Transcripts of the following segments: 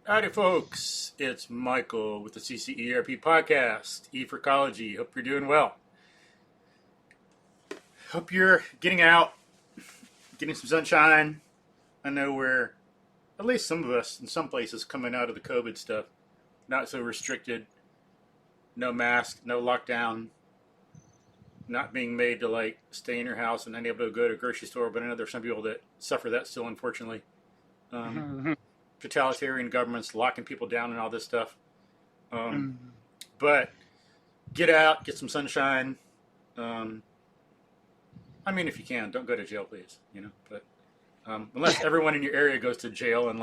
Howdy, folks. It's Michael with the CCERP podcast, E for Ecology. Hope you're doing well. Hope you're getting out, getting some sunshine. I know we're, at least some of us in some places, coming out of the COVID stuff. Not so restricted. No mask, no lockdown. Not being made to stay in your house and unable to go to a grocery store. But I know there's some people that suffer that still, unfortunately. Totalitarian governments locking people down and all this stuff. But get out, get some sunshine. If you can, don't go to jail, please. But unless everyone in your area goes to jail and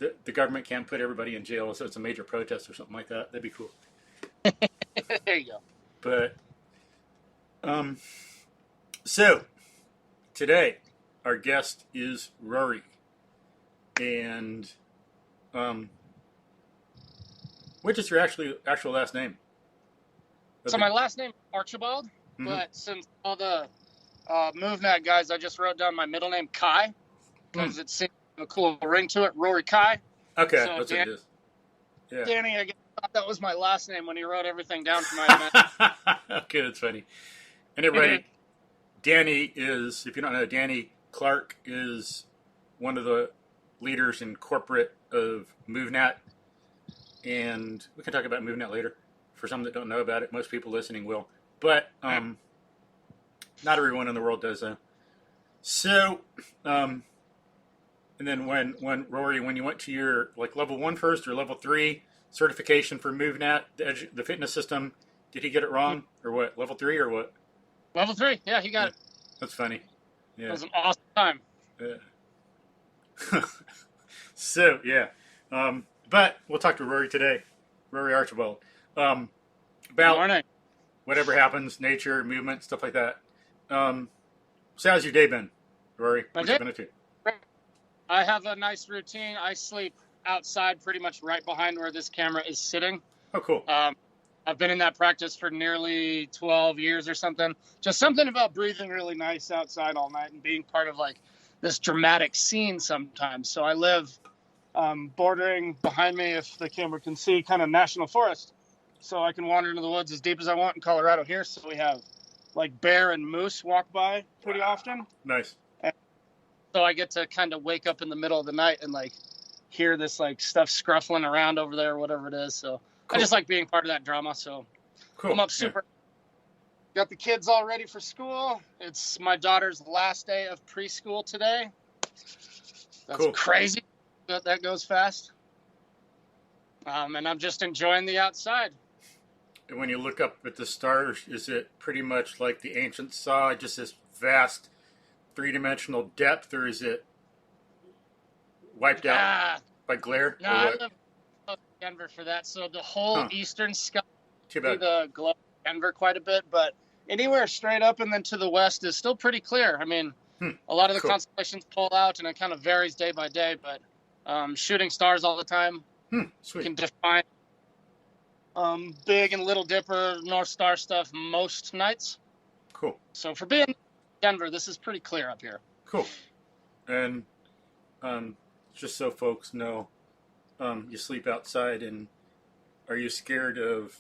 the government can't put everybody in jail, so it's a major protest or something like that. That'd be cool. There you go. But so today our guest is Roary. And what is your actual last name? So my last name is Archibald, but since all the MovNat guys, I just wrote down my middle name Kiah because it seemed a cool ring to it, Roary Kiah. Okay, so that's what it is. Yeah. Danny, I thought that was my last name when he wrote everything down for my event. Okay, that's funny. And everybody, Danny is, if you don't know, Danny Clark is one of the leaders in corporate of MovNat, and we can talk about MovNat later. For some that don't know about it, most people listening will, but not everyone in the world does though. So, and then when Roary, when you went to your level 1 first or level 3 certification for MovNat, the fitness system, did he get it wrong or what? Level 3 or what? Level 3, yeah, he got it. That's funny. Yeah, it was an awesome time. So, yeah. But we'll talk to Roary today, Roary Archibald, about whatever happens, nature, movement, stuff like that. So how's your day been, Roary? What's you been up to? I have a nice routine. I sleep outside pretty much right behind where this camera is sitting. Oh, cool. I've been in that practice for nearly 12 years or something. Just something about breathing really nice outside all night and being part of this dramatic scene sometimes. So I live bordering behind me, if the camera can see, kind of national forest. So I can wander into the woods as deep as I want in Colorado here. So we have bear and moose walk by pretty often. Nice. And so I get to kind of wake up in the middle of the night and hear this stuff scruffling around over there, whatever it is. So cool. I just like being part of that drama. So cool. I'm up super. Yeah. Got the kids all ready for school. It's my daughter's last day of preschool today. That's cool. Crazy. That goes fast. And I'm just enjoying the outside. And when you look up at the stars, is it pretty much like the ancients saw, just this vast three-dimensional depth, or is it wiped out by glare? No, I live in Denver for that. So the whole eastern sky, the glow of Denver quite a bit, but anywhere straight up and then to the west is still pretty clear. I mean, a lot of the constellations pull out, and it kind of varies day by day, but shooting stars all the time. Sweet. You can define Big and Little Dipper, North Star stuff most nights. Cool. So for being in Denver, this is pretty clear up here. Cool. And just so folks know, you sleep outside, and are you scared of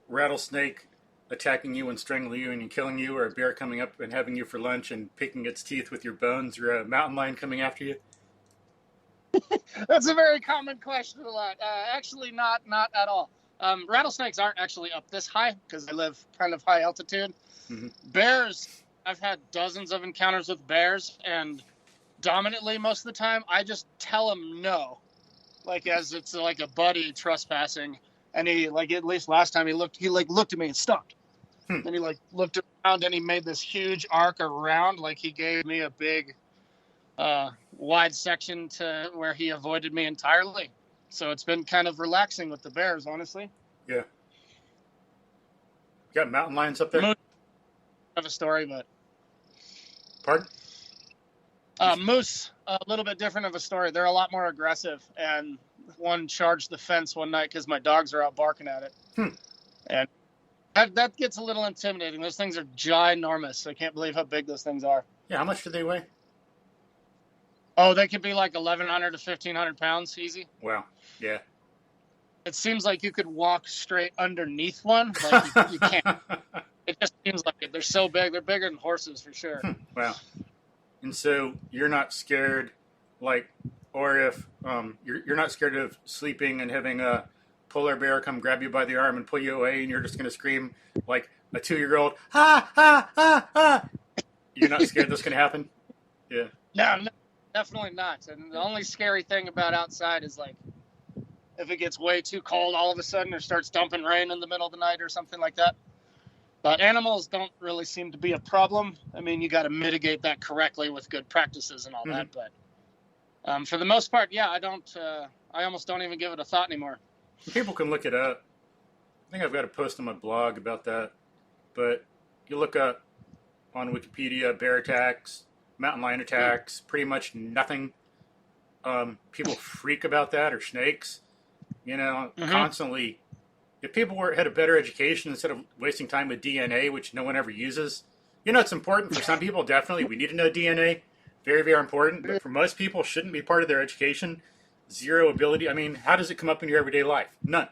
rattlesnake attacking you and strangling you and killing you, or a bear coming up and having you for lunch and picking its teeth with your bones, or a mountain lion coming after you? That's a very common question a lot. Actually, not at all. Rattlesnakes aren't actually up this high because I live kind of high altitude. Bears, I've had dozens of encounters with bears, and dominantly most of the time, I just tell them no. As it's a buddy trespassing. And he, at least last time he looked at me and stopped. Then he looked around and he made this huge arc around, he gave me a big wide section to where he avoided me entirely. So it's been kind of relaxing with the bears, honestly. Yeah. You got mountain lions up there? Moose, I have a story, but... Pardon? Moose, a little bit different of a story. They're a lot more aggressive, and one charged the fence one night because my dogs are out barking at it. And that gets a little intimidating. Those things are ginormous. I can't believe how big those things are. Yeah, how much do they weigh? Oh, they could be like 1,100 to 1,500 pounds, easy. Wow. Yeah. It seems like you could walk straight underneath one. Like you can't. It just seems like it. They're so big. They're bigger than horses for sure. Wow. And so you're not scared, like, or if you're not scared of sleeping and having a polar bear come grab you by the arm and pull you away, and you're just going to scream like a 2-year-old, ha, ha, ha, ha. You're not scared that's going to happen? Yeah. No, definitely not. And the only scary thing about outside is like if it gets way too cold all of a sudden or starts dumping rain in the middle of the night or something like that. But animals don't really seem to be a problem. I mean, you got to mitigate that correctly with good practices and all that. But for the most part, yeah, I almost don't even give it a thought anymore. People can look it up. I think I've got a post on my blog about that. But you look up on Wikipedia, bear attacks, mountain lion attacks, pretty much nothing. People freak about that, or snakes. You know, constantly. If people had a better education instead of wasting time with DNA, which no one ever uses, you know, it's important for some people. Definitely, we need to know DNA. Very, very important. But for most people, shouldn't be part of their education. Zero ability. I mean, how does it come up in your everyday life? None.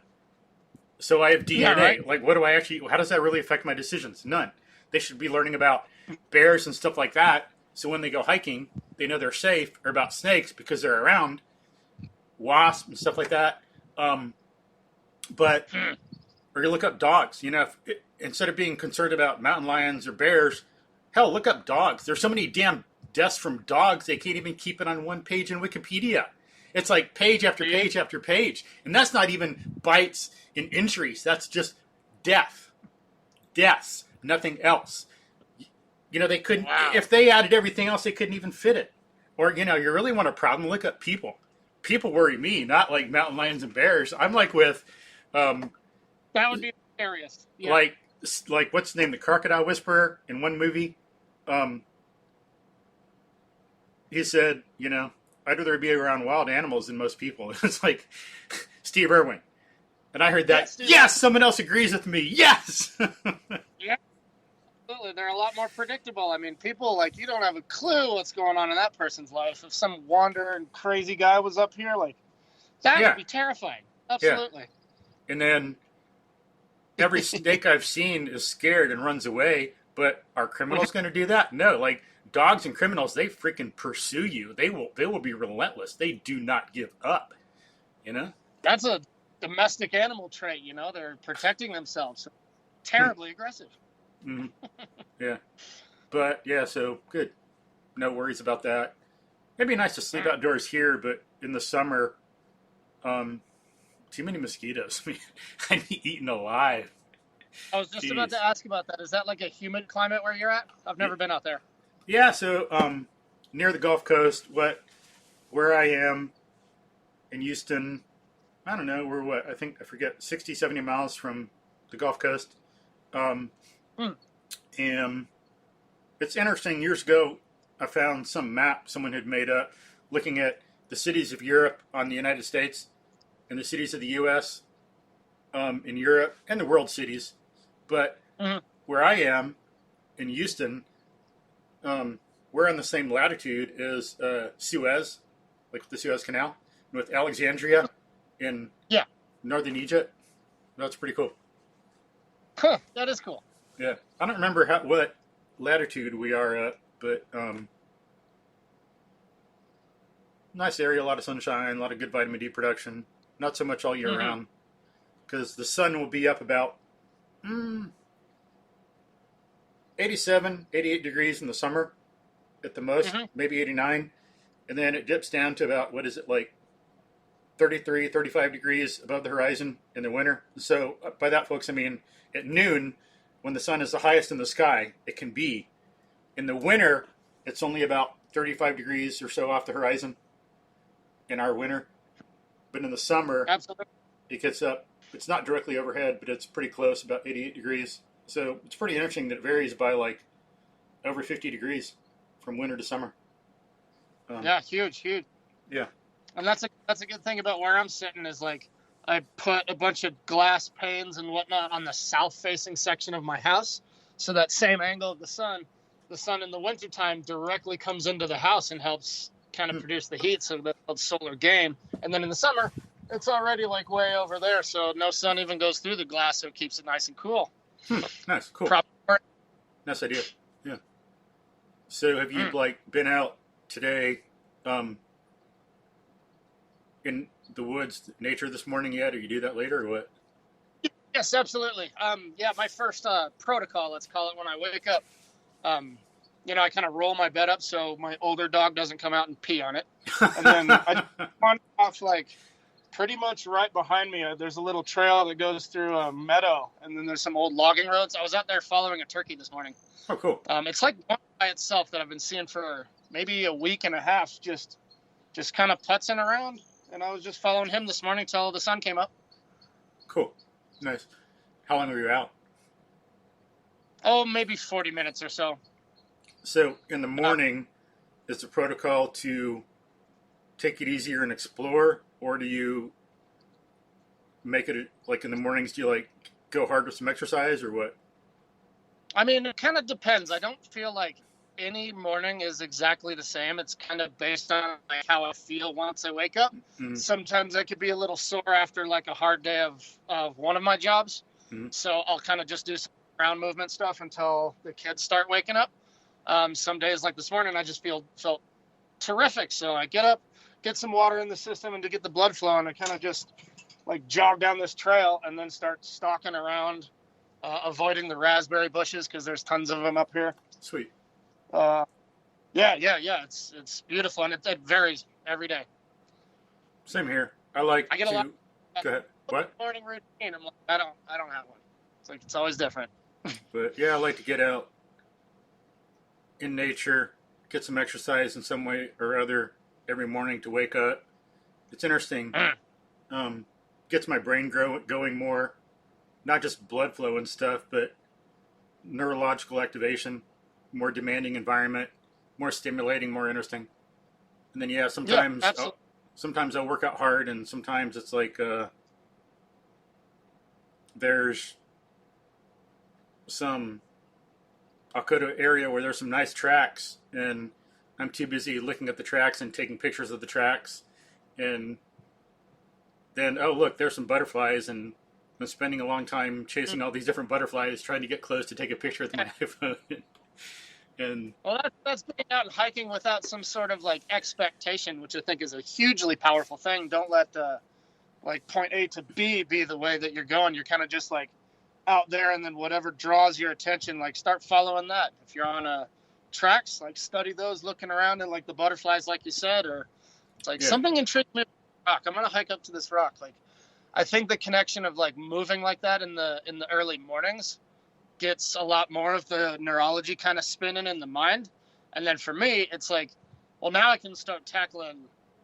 So I have DNA. Yeah, right. Like, what do I actually? How does that really affect my decisions? None. They should be learning about bears and stuff like that. So when they go hiking, they know they're safe. Or about snakes because they're around, wasps and stuff like that. But, or you look up dogs, you know, instead of being concerned about mountain lions or bears, hell, look up dogs. There's so many damn deaths from dogs, they can't even keep it on one page in Wikipedia. It's like page after page after page. And that's not even bites and injuries. That's just death. Deaths. Nothing else. You know, they couldn't, if they added everything else, they couldn't even fit it. Or, you know, you really want a problem, look up people. People worry me, not like mountain lions and bears. I'm like with... that would be hilarious. Yeah. Like what's the name? The Crocodile Whisperer in one movie. He said, you know, I'd rather be around wild animals than most people. It's like Steve Irwin. And I heard that. Yes, someone else agrees with me. Yes. Yeah, absolutely. They're a lot more predictable. I mean, people, like, you don't have a clue what's going on in that person's life. If some wandering crazy guy was up here, like, that would be terrifying. Absolutely. Yeah. And then every snake I've seen is scared and runs away. But are criminals going to do that? No. Like, dogs and criminals, they freaking pursue you. They will be relentless. They do not give up. You know? That's a domestic animal trait, you know? They're protecting themselves. Terribly aggressive. Mm-hmm. Yeah. But, yeah, so good. No worries about that. It'd be nice to sleep outdoors here, but in the summer, too many mosquitoes. I'd be eaten alive. I was just about to ask about that. Is that like a humid climate where you're at? I've never been out there. Yeah, so near the Gulf Coast, where I am in Houston, I don't know, we're I forget, 60, 70 miles from the Gulf Coast. And it's interesting, years ago, I found some map someone had made up looking at the cities of Europe on the United States and the cities of the U.S. In Europe and the world cities. But where I am in Houston, we're on the same latitude as Suez, like the Suez Canal, with Alexandria in northern Egypt. That's pretty cool. Huh, that is cool. Yeah. I don't remember what latitude we are at, but nice area, a lot of sunshine, a lot of good vitamin D production. Not so much all year round, because the sun will be up about 87, 88 degrees in the summer at the most, maybe 89. And then it dips down to about, 33, 35 degrees above the horizon in the winter. So by that, folks, I mean at noon, when the sun is the highest in the sky, it can be. In the winter, it's only about 35 degrees or so off the horizon in our winter. But in the summer, it gets up. It's not directly overhead, but it's pretty close, about 88 degrees. So it's pretty interesting that it varies by like over 50 degrees from winter to summer. Yeah, huge. Yeah. And that's a good thing about where I'm sitting is like I put a bunch of glass panes and whatnot on the south-facing section of my house, so that same angle of the sun in the wintertime directly comes into the house and helps kind of produce the heat, so that's called solar gain. And then in the summer, it's already like way over there, so no sun even goes through the glass, so it keeps it nice and cool. Nice, cool. Proper. Nice idea. Yeah. So have you like been out today in the woods, nature this morning yet, or you do that later, or what? Yes, absolutely. Yeah, my first protocol, let's call it, when I wake up, you know, I kind of roll my bed up so my older dog doesn't come out and pee on it. And then I wander off, like, pretty much right behind me. There's a little trail that goes through a meadow, and then there's some old logging roads. I was out there following a turkey this morning. Oh, cool. It's like one by itself that I've been seeing for maybe a week and a half, just kind of putzing around. And I was just following him this morning till the sun came up. Cool. Nice. How long were you out? Oh, maybe 40 minutes or so. So in the morning, is the protocol to take it easier and explore, or do you make it like in the mornings? Do you like go hard with some exercise, or what? I mean, it kind of depends. I don't feel like any morning is exactly the same. It's kind of based on like how I feel once I wake up. Mm-hmm. Sometimes I could be a little sore after like a hard day of one of my jobs. Mm-hmm. So I'll kind of just do some ground movement stuff until the kids start waking up. Some days like this morning, I just felt terrific. So I get up, get some water in the system, and to get the blood flowing, I kind of just like jog down this trail and then start stalking around, avoiding the raspberry bushes because there's tons of them up here. Sweet. Yeah. It's beautiful, and it varies every day. Same here. I get a lot. Go ahead. What? Morning routine. I'm like, I don't have one. It's like it's always different. But yeah, I like to get out in nature, get some exercise in some way or other every morning to wake up. It's interesting. Gets my brain going more, not just blood flow and stuff, but neurological activation, more demanding environment, more stimulating, more interesting. And then sometimes I'll work out hard, and sometimes it's like I'll go to an area where there's some nice tracks, and I'm too busy looking at the tracks and taking pictures of the tracks, and then, oh, look, there's some butterflies, and I'm spending a long time chasing all these different butterflies, trying to get close to take a picture with my iPhone. And well, that's being out and hiking without some sort of like expectation, which I think is a hugely powerful thing. Don't let like point A to B be the way that you're going. You're kind of just like out there, and then whatever draws your attention, like start following that. If you're on tracks, like study those, looking around and like the butterflies, like you said, or it's like something intrigued me. Rock. I'm gonna hike up to this rock. Like, I think the connection of like moving like that in the early mornings gets a lot more of the neurology kind of spinning in the mind. And then for me, it's like, well, now I can start tackling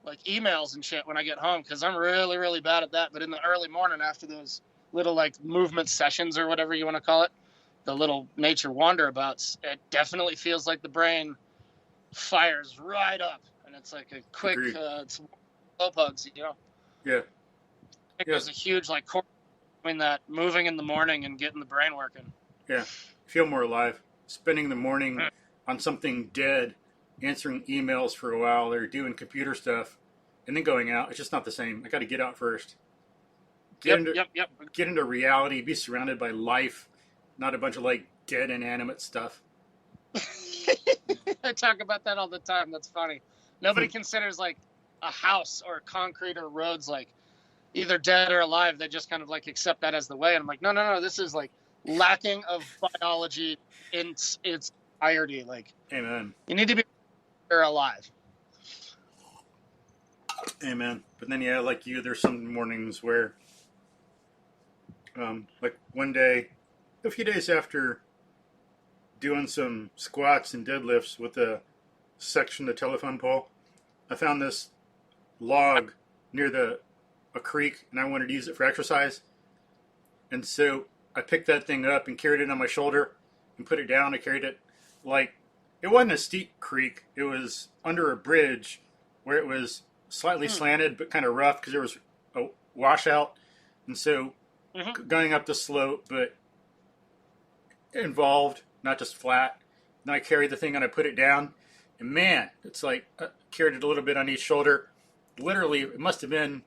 like emails and shit when I get home, because I'm really, really bad at that. But in the early morning, after those little like movement sessions or whatever you want to call it, the little nature wanderabouts, it definitely feels like the brain fires right up, and it's like a quick it's slow bugs, you know. Yeah. I think there's a huge like core between that moving in the morning and getting the brain working. Yeah, feel more alive. Spending the morning on something dead, answering emails for a while or doing computer stuff, and then going out, it's just not the same. I got to get out first. Get into reality, be surrounded by life, not a bunch of like dead inanimate stuff. I talk about that all the time. That's funny. Nobody considers like a house or concrete or roads like either dead or alive. They just kind of like accept that as the way. And I'm like, no, this is like lacking of biology in its entirety. Like, amen. You need to be alive. Amen. But then, yeah, like you, there's some mornings where, like one day, a few days after doing some squats and deadlifts with a section of telephone pole, I found this log near a creek, and I wanted to use it for exercise. And so I picked that thing up and carried it on my shoulder and put it down. I carried it like, it wasn't a steep creek. It was under a bridge where it was slightly slanted but kind of rough because there was a washout. And so going up the slope, but involved, not just flat. Then I carried the thing and I put it down. And man, it's like carried it a little bit on each shoulder. Literally, it must have been.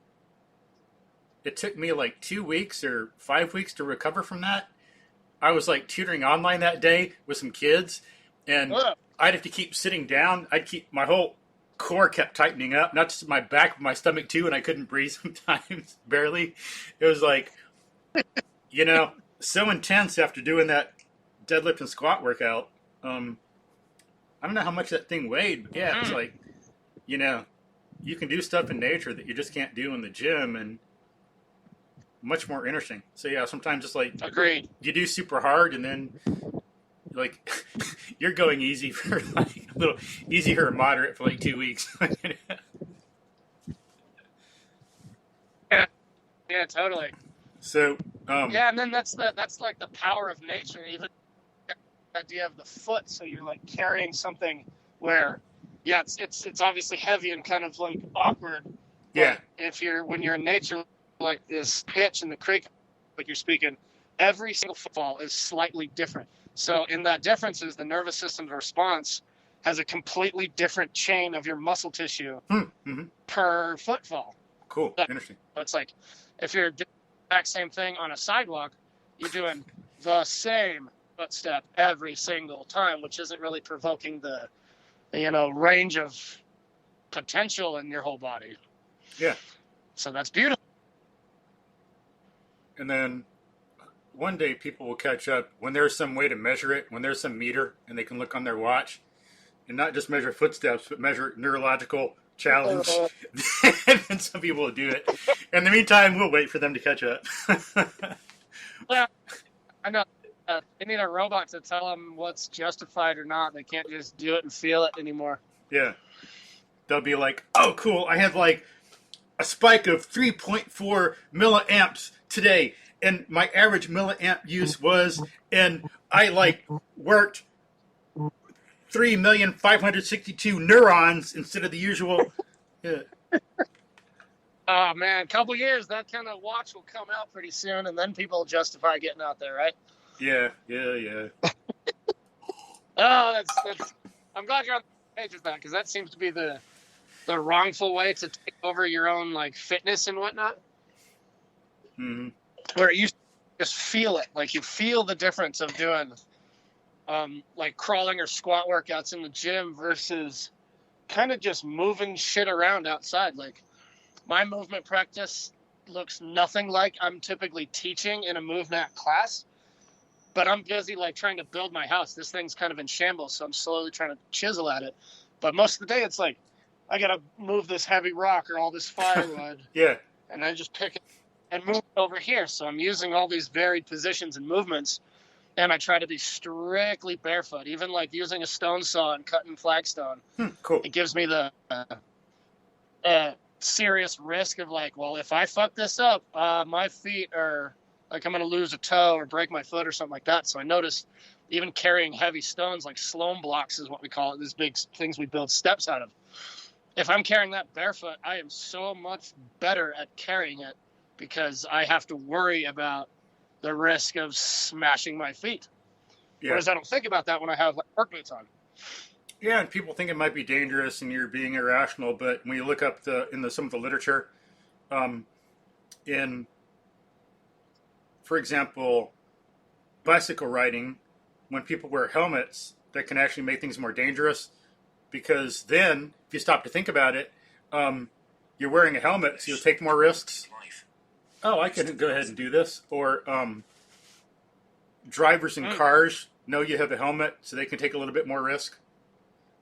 It took me like 2 weeks or 5 weeks to recover from that. I was like tutoring online that day with some kids, and I'd have to keep sitting down. I'd keep my whole core kept tightening up, not just my back, but my stomach too, and I couldn't breathe sometimes, barely. It was like, so intense after doing that deadlift and squat workout. I don't know how much that thing weighed, but yeah, it's like, you can do stuff in nature that you just can't do in the gym, and much more interesting. So yeah, sometimes it's like, agreed. You do super hard, and then like you're going easy for like a little easier or moderate for like 2 weeks. Yeah, totally. So and then that's like the power of nature. Even the idea of the foot. So you're like carrying something where, it's obviously heavy and kind of like awkward. Yeah. When you're in nature, like this pitch in the creek, like you're speaking, every single footfall is slightly different. So in that difference is the nervous system's response has a completely different chain of your muscle tissue per footfall. Cool. Interesting. So it's like if you're doing the exact same thing on a sidewalk, you're doing the same footstep every single time, which isn't really provoking the range of potential in your whole body. Yeah. So that's beautiful. And then one day people will catch up when there's some way to measure it, when there's some meter and they can look on their watch and not just measure footsteps, but measure neurological challenge. And then some people will do it. In the meantime, we'll wait for them to catch up. Well, I know. They need a robot to tell them what's justified or not. They can't just do it and feel it anymore. Yeah. They'll be like, oh, cool. I have like a spike of 3.4 milliamps today, and my average milliamp use was, and I like worked 3,562 neurons instead of the usual. Yeah. Oh man, couple years, that kind of watch will come out pretty soon, and then people will justify getting out there, right? Yeah. Oh, that's. I'm glad you're on the page with that, because that seems to be the wrongful way to take over your own like fitness and whatnot. Mm-hmm. Where you just feel it, like you feel the difference of doing like crawling or squat workouts in the gym versus kind of just moving shit around outside. Like my movement practice looks nothing like I'm typically teaching in a MovNat class, but I'm busy like trying to build my house. This thing's kind of in shambles, so I'm slowly trying to chisel at it. But most of the day it's like I gotta move this heavy rock or all this firewood. Yeah. And I just pick it and move it over here. So I'm using all these varied positions and movements, and I try to be strictly barefoot, even like using a stone saw and cutting flagstone. Cool. It gives me the serious risk of like, well, if I fuck this up, my feet are like I'm going to lose a toe or break my foot or something like that. So I noticed even carrying heavy stones like sloan blocks is what we call it, these big things we build steps out of. If I'm carrying that barefoot, I am so much better at carrying it because I have to worry about the risk of smashing my feet. Yeah. Whereas I don't think about that when I have like work boots on. Yeah, and people think it might be dangerous and you're being irrational, but when you look up some of the literature, for example, bicycle riding, when people wear helmets, that can actually make things more dangerous. Because then, if you stop to think about it, you're wearing a helmet, so you'll take more risks. Oh, I can go ahead and do this. Or drivers in cars know you have a helmet, so they can take a little bit more risk.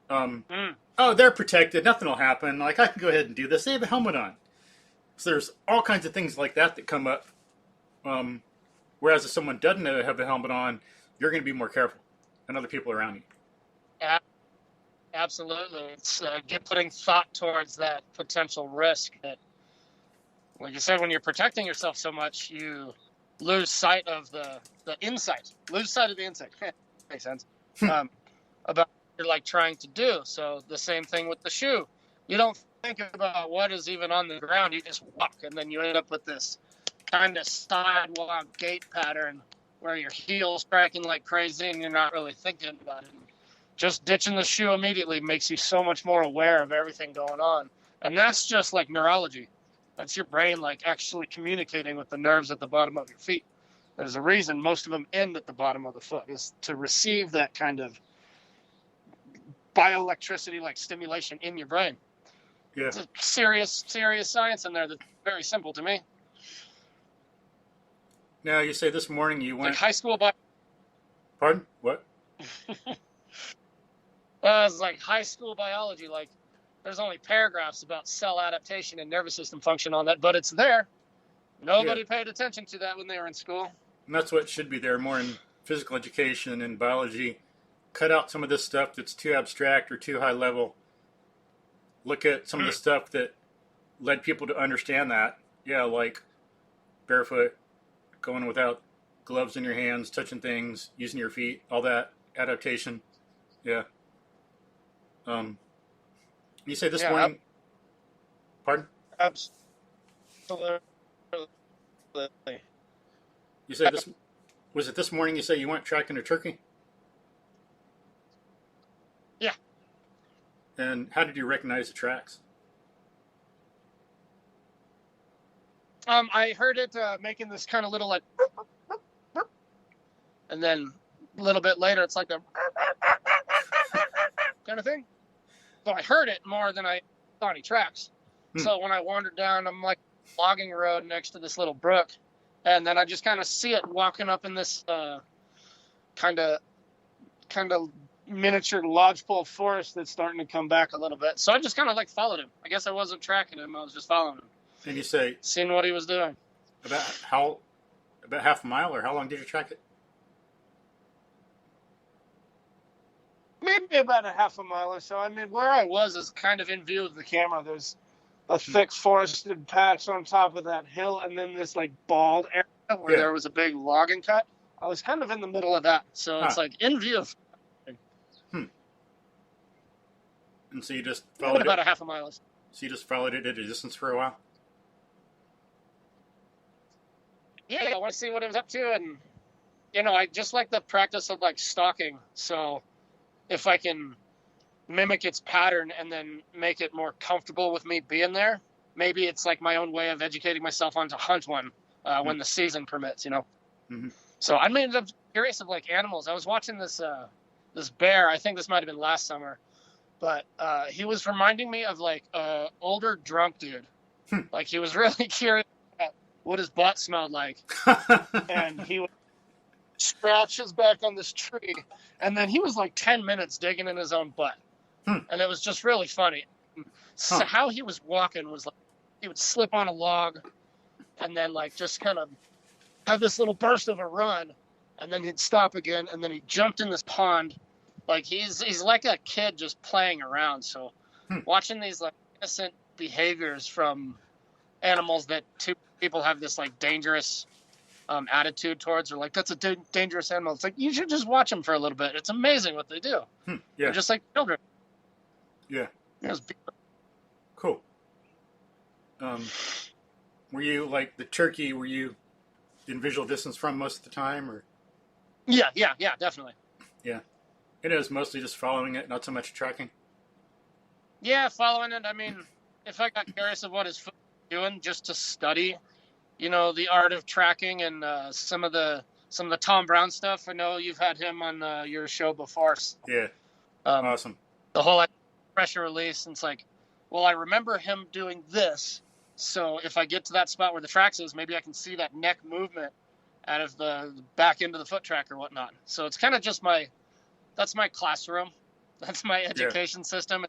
Oh, they're protected. Nothing will happen. Like, I can go ahead and do this. They have a helmet on. So there's all kinds of things like that that come up. Whereas if someone doesn't have a helmet on, you're going to be more careful and other people around you. Yeah. Absolutely. It's putting thought towards that potential risk that, like you said, when you're protecting yourself so much, you lose sight of the insight. Lose sight of the insight. Makes sense. About what you're like trying to do. So the same thing with the shoe. You don't think about what is even on the ground. You just walk, and then you end up with this kind of sidewalk gait pattern where your heel's cracking like crazy and you're not really thinking about it. just ditching the shoe immediately makes you so much more aware of everything going on. And that's just like neurology. That's your brain like actually communicating with the nerves at the bottom of your feet. There's a reason most of them end at the bottom of the foot, is to receive that kind of bioelectricity like stimulation in your brain. Yeah. It's a serious science in there that's very simple to me. Now, you say this morning you went... Like high school Pardon? What? It's like high school biology. Like, there's only paragraphs about cell adaptation and nervous system function on that, but it's there. Nobody paid attention to that when they were in school. And that's what should be there, more in physical education and biology. Cut out some of this stuff that's too abstract or too high level. Look at some of the stuff that led people to understand that. Yeah, like barefoot, going without gloves in your hands, touching things, using your feet, all that adaptation. Yeah. You say this morning... Pardon? Absolutely. You say this... Was it this morning you say you went tracking a turkey? Yeah. And how did you recognize the tracks? I heard it making this kind of little like... And then a little bit later, it's like a... kind of thing. So I heard it more than I saw any tracks. So when I wandered down, I'm like logging road next to this little brook, and then I just kind of see it walking up in this kind of miniature lodgepole forest that's starting to come back a little bit. So I just kind of like followed him. I guess I wasn't tracking him. I was just following him. And you say... Seeing what he was doing. About half a mile, or how long did you track it? Maybe about a half a mile or so. I mean, where I was is kind of in view of the camera. There's a thick forested patch on top of that hill, and then this like bald area where there was a big logging cut. I was kind of in the middle of that, so it's like in view of. And so you just followed about a half a mile. So you just followed it at a distance for a while? Yeah, I want to see what it was up to, and I just like the practice of like stalking. So if I can mimic its pattern and then make it more comfortable with me being there, maybe it's like my own way of educating myself on to hunt one when the season permits, So I mean, I'm curious of like animals. I was watching this bear. I think this might have been last summer, but he was reminding me of like an older drunk dude. Like he was really curious about what his butt smelled like, and he would scratch his back on this tree, and then he was like 10 minutes digging in his own butt. And it was just really funny. So how he was walking was like he would slip on a log and then like just kind of have this little burst of a run, and then he'd stop again, and then he jumped in this pond. Like he's like a kid just playing around. So watching these like innocent behaviors from animals that two people have this like dangerous attitude towards, or like that's a dangerous animal. It's like you should just watch them for a little bit. It's amazing what they do. They're just like children. Yeah. It was cool. Were you like the turkey? Were you in visual distance from most of the time, or? Yeah, definitely. Yeah, it is mostly just following it, not so much tracking. Yeah, following it. I mean, if I got curious of what his foot was doing, just to study, the art of tracking and some of the Tom Brown stuff. I know you've had him on your show before. Yeah, awesome. The whole pressure release, and it's like, well, I remember him doing this, so if I get to that spot where the tracks is, maybe I can see that neck movement out of the back end of the foot track or whatnot. So it's kind of just that's my classroom. That's my education system.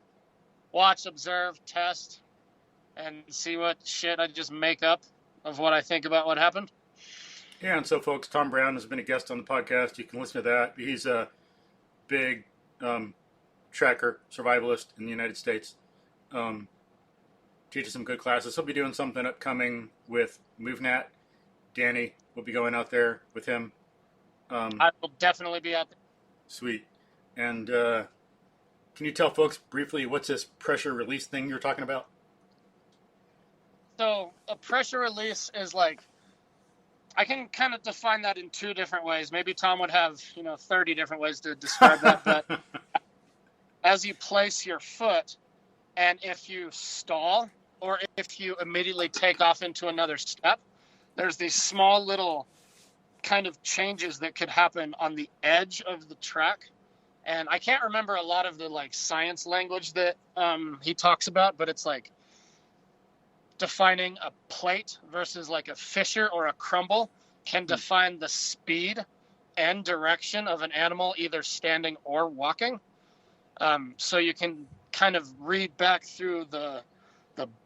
Watch, observe, test, and see what shit I just make up of what I think about what happened. Yeah, and so folks, Tom Brown has been a guest on the podcast. You can listen to that. He's a big tracker, survivalist in the United States. Teaches some good classes. He'll be doing something upcoming with MovNat. Danny will be going out there with him. I will definitely be out there. Sweet. And can you tell folks briefly what's this pressure release thing you're talking about? So a pressure release is like, I can kind of define that in two different ways. Maybe Tom would have, 30 different ways to describe that, but as you place your foot, and if you stall or if you immediately take off into another step, there's these small little kind of changes that could happen on the edge of the track. And I can't remember a lot of the like science language that he talks about, but it's like defining a plate versus like a fissure or a crumble can define the speed and direction of an animal either standing or walking. So you can kind of read back through the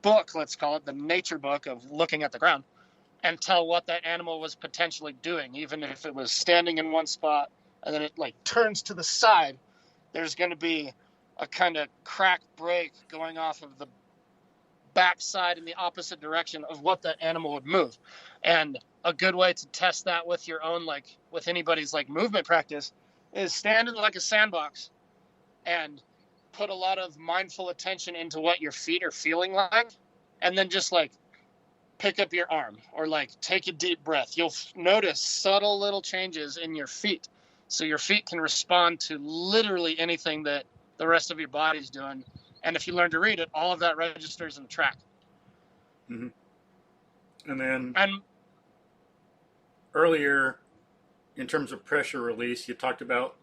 book, let's call it the nature book of looking at the ground, and tell what that animal was potentially doing. Even if it was standing in one spot and then it like turns to the side, there's going to be a kind of crack break going off of the backside in the opposite direction of what that animal would move. And a good way to test that with your own, like with anybody's like movement practice, is stand in like a sandbox and put a lot of mindful attention into what your feet are feeling like, and then just like pick up your arm or like take a deep breath. You'll notice subtle little changes in your feet, so your feet can respond to literally anything that the rest of your body's doing. And if you learn to read it, all of that registers in the track. Mm-hmm. And then earlier, in terms of pressure release, you talked about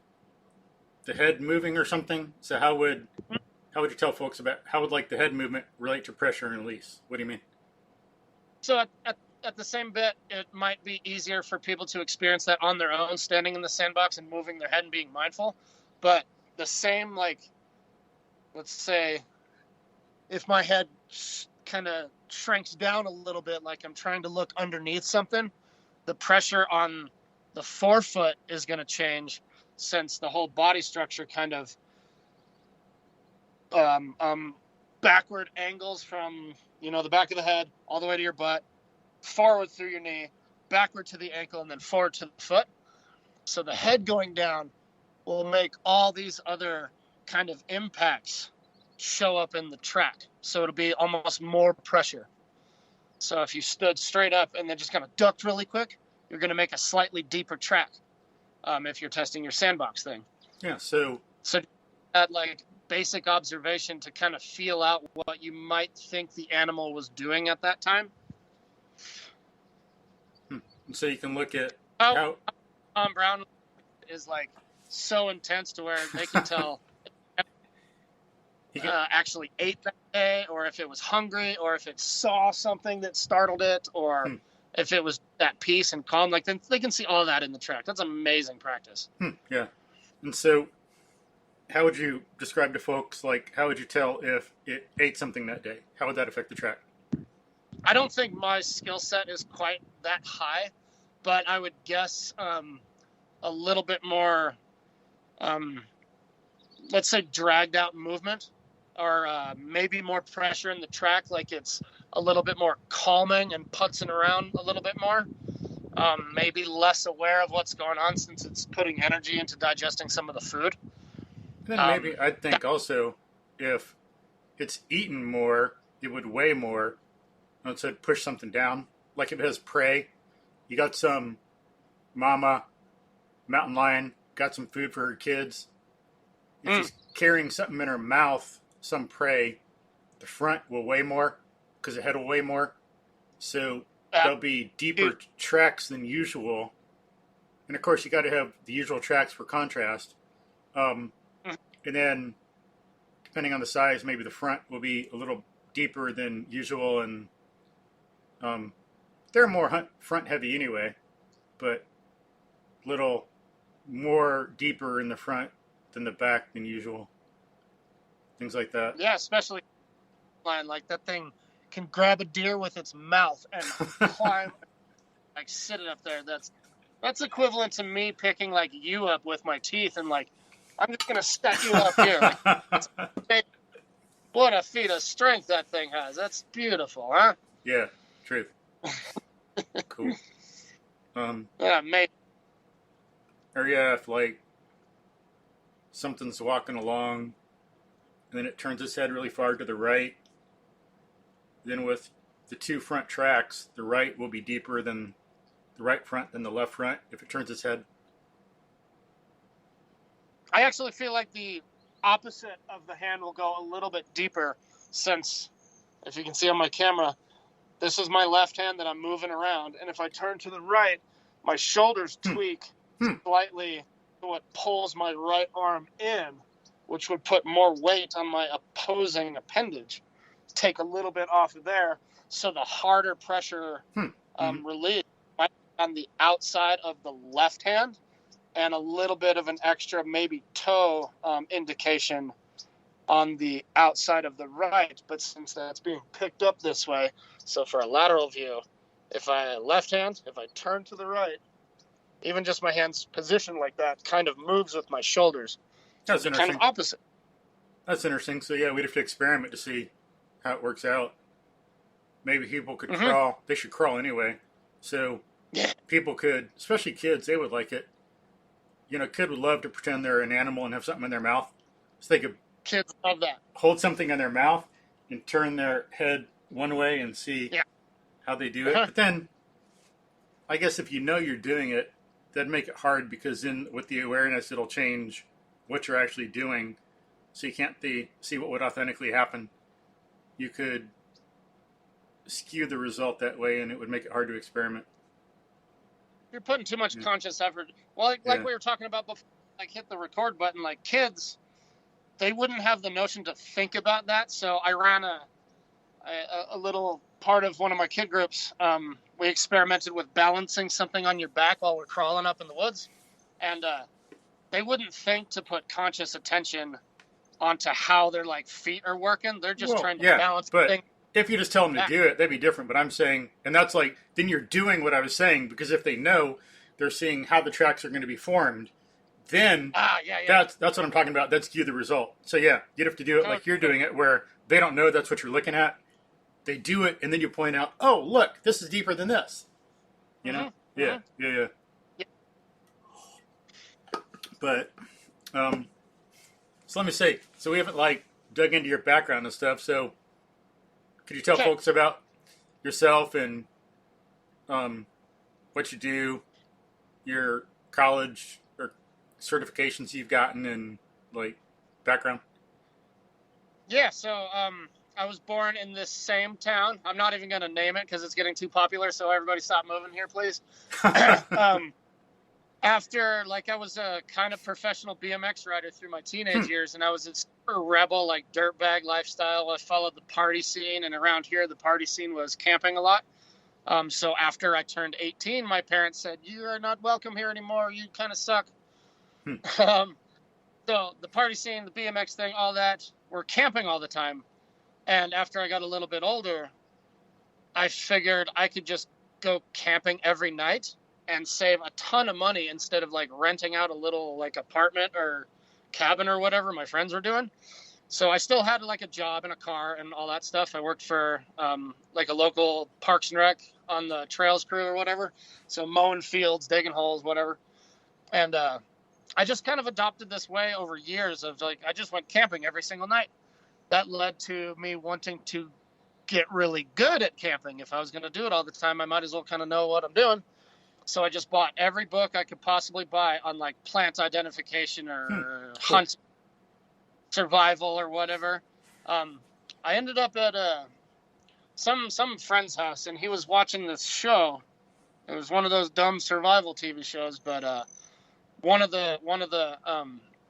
the head moving or something. So how would you tell folks about how would like the head movement relate to pressure and release? What do you mean? So at the same bit, it might be easier for people to experience that on their own, standing in the sandbox and moving their head and being mindful. But the same, like, let's say if my head kind of shrinks down a little bit, like I'm trying to look underneath something, the pressure on the forefoot is going to change, since the whole body structure kind of backward angles from, the back of the head all the way to your butt, forward through your knee, backward to the ankle, and then forward to the foot. So the head going down will make all these other kind of impacts show up in the track. So it'll be almost more pressure. So if you stood straight up and then just kind of ducked really quick, you're going to make a slightly deeper track if you're testing your sandbox thing. Yeah, so that like basic observation to kind of feel out what you might think the animal was doing at that time. So you can look at how Tom Brown is like so intense to where they can tell actually ate that day, or if it was hungry, or if it saw something that startled it, or if it was at peace and calm. Like, then they can see all that in the track. That's amazing practice. Yeah. And so how would you describe to folks, like, how would you tell if it ate something that day? How would that affect the track? I don't think my skill set is quite that high, but I would guess a little bit more, let's say, dragged out movement, or maybe more pressure in the track, like it's a little bit more calming and putzing around a little bit more. Maybe less aware of what's going on since it's putting energy into digesting some of the food. Then maybe I'd think also if it's eaten more, it would weigh more. So it'd push something down. Like if it has prey, you got some mama mountain lion, got some food for her kids. If she's carrying something in her mouth, some prey, the front will weigh more because the head will weigh more. So there'll be deeper tracks than usual. And of course, you got to have the usual tracks for contrast. And then, depending on the size, maybe the front will be a little deeper than usual. And they're more front heavy anyway, but a little more deeper in the front than the back than usual. Things like that. Yeah, especially like that thing can grab a deer with its mouth and climb, like sit it up there. That's equivalent to me picking like you up with my teeth and like, I'm just gonna set you up here. Like, what a feat of strength that thing has. That's beautiful, huh? Yeah, truth. Cool. Yeah, mate. Or yeah, if like something's walking along and then it turns its head really far to the right, then with the two front tracks, the right will be deeper than the right front than the left front if it turns its head. I actually feel like opposite of the hand will go a little bit deeper, since, if you can see on my camera, this is my left hand that I'm moving around. And if I turn to the right, my shoulders tweak slightly to what pulls my right arm in, which would put more weight on my opposing appendage. Take a little bit off of there. So the harder pressure release might be on the outside of the left hand, and a little bit of an extra maybe toe indication on the outside of the right. But since that's being picked up this way, so for a lateral view, if I turn to the right, even just my hand's position like that kind of moves with my shoulders. That's interesting. Kind of opposite. That's interesting. So yeah, we'd have to experiment to see how it works out. Maybe people could crawl. They should crawl anyway. So people could, especially kids, they would like it. You know, a kid would love to pretend they're an animal and have something in their mouth. So they could Kids love that. hold something in their mouth and turn their head one way and see how they do it. But then, I guess if you know you're doing it, that'd make it hard, because then with the awareness, it'll change what you're actually doing. So you can't see what would authentically happen. You could skew the result that way, and it would make it hard to experiment. You're putting too much conscious effort. Well, like we were talking about before, like hit the record button, like kids, they wouldn't have the notion to think about that. So I ran a little part of one of my kid groups. We experimented with balancing something on your back while we're crawling up in the woods. And they wouldn't think to put conscious attention onto how their like feet are working. They're just trying to balance the thing. If you just tell them to do it, that'd be different. But I'm saying, and that's like, then you're doing what I was saying, because if they know, they're seeing how the tracks are going to be formed, then that's what I'm talking about. That's skew the result. So yeah, you'd have to do it like you're doing it, where they don't know that's what you're looking at. They do it, and then you point out, oh, look, this is deeper than this. You know? Yeah. But, so let me say, so we haven't like dug into your background and stuff, so could you tell folks about yourself and what you do, your college or certifications you've gotten, and like background? Yeah, so I was born in this same town. I'm not even going to name it because it's getting too popular, so everybody stop moving here, please. After, like, I was a kind of professional BMX rider through my teenage years, and I was a super rebel, like, dirtbag lifestyle. I followed the party scene, and around here, the party scene was camping a lot. So after I turned 18, my parents said, "You are not welcome here anymore. You kind of suck." So the party scene, the BMX thing, all that, we're camping all the time. And after I got a little bit older, I figured I could just go camping every night and save a ton of money instead of like renting out a little like apartment or cabin or whatever my friends were doing. So I still had like a job and a car and all that stuff. I worked for like a local Parks and Rec on the trails crew or whatever. So mowing fields, digging holes, whatever. And I just kind of adopted this way over years of like, I just went camping every single night. That led to me wanting to get really good at camping. If I was going to do it all the time, I might as well kind of know what I'm doing. So I just bought every book I could possibly buy on like plant identification or hunt survival or whatever. I ended up at some friend's house, and he was watching this show. It was one of those dumb survival TV shows, but one of the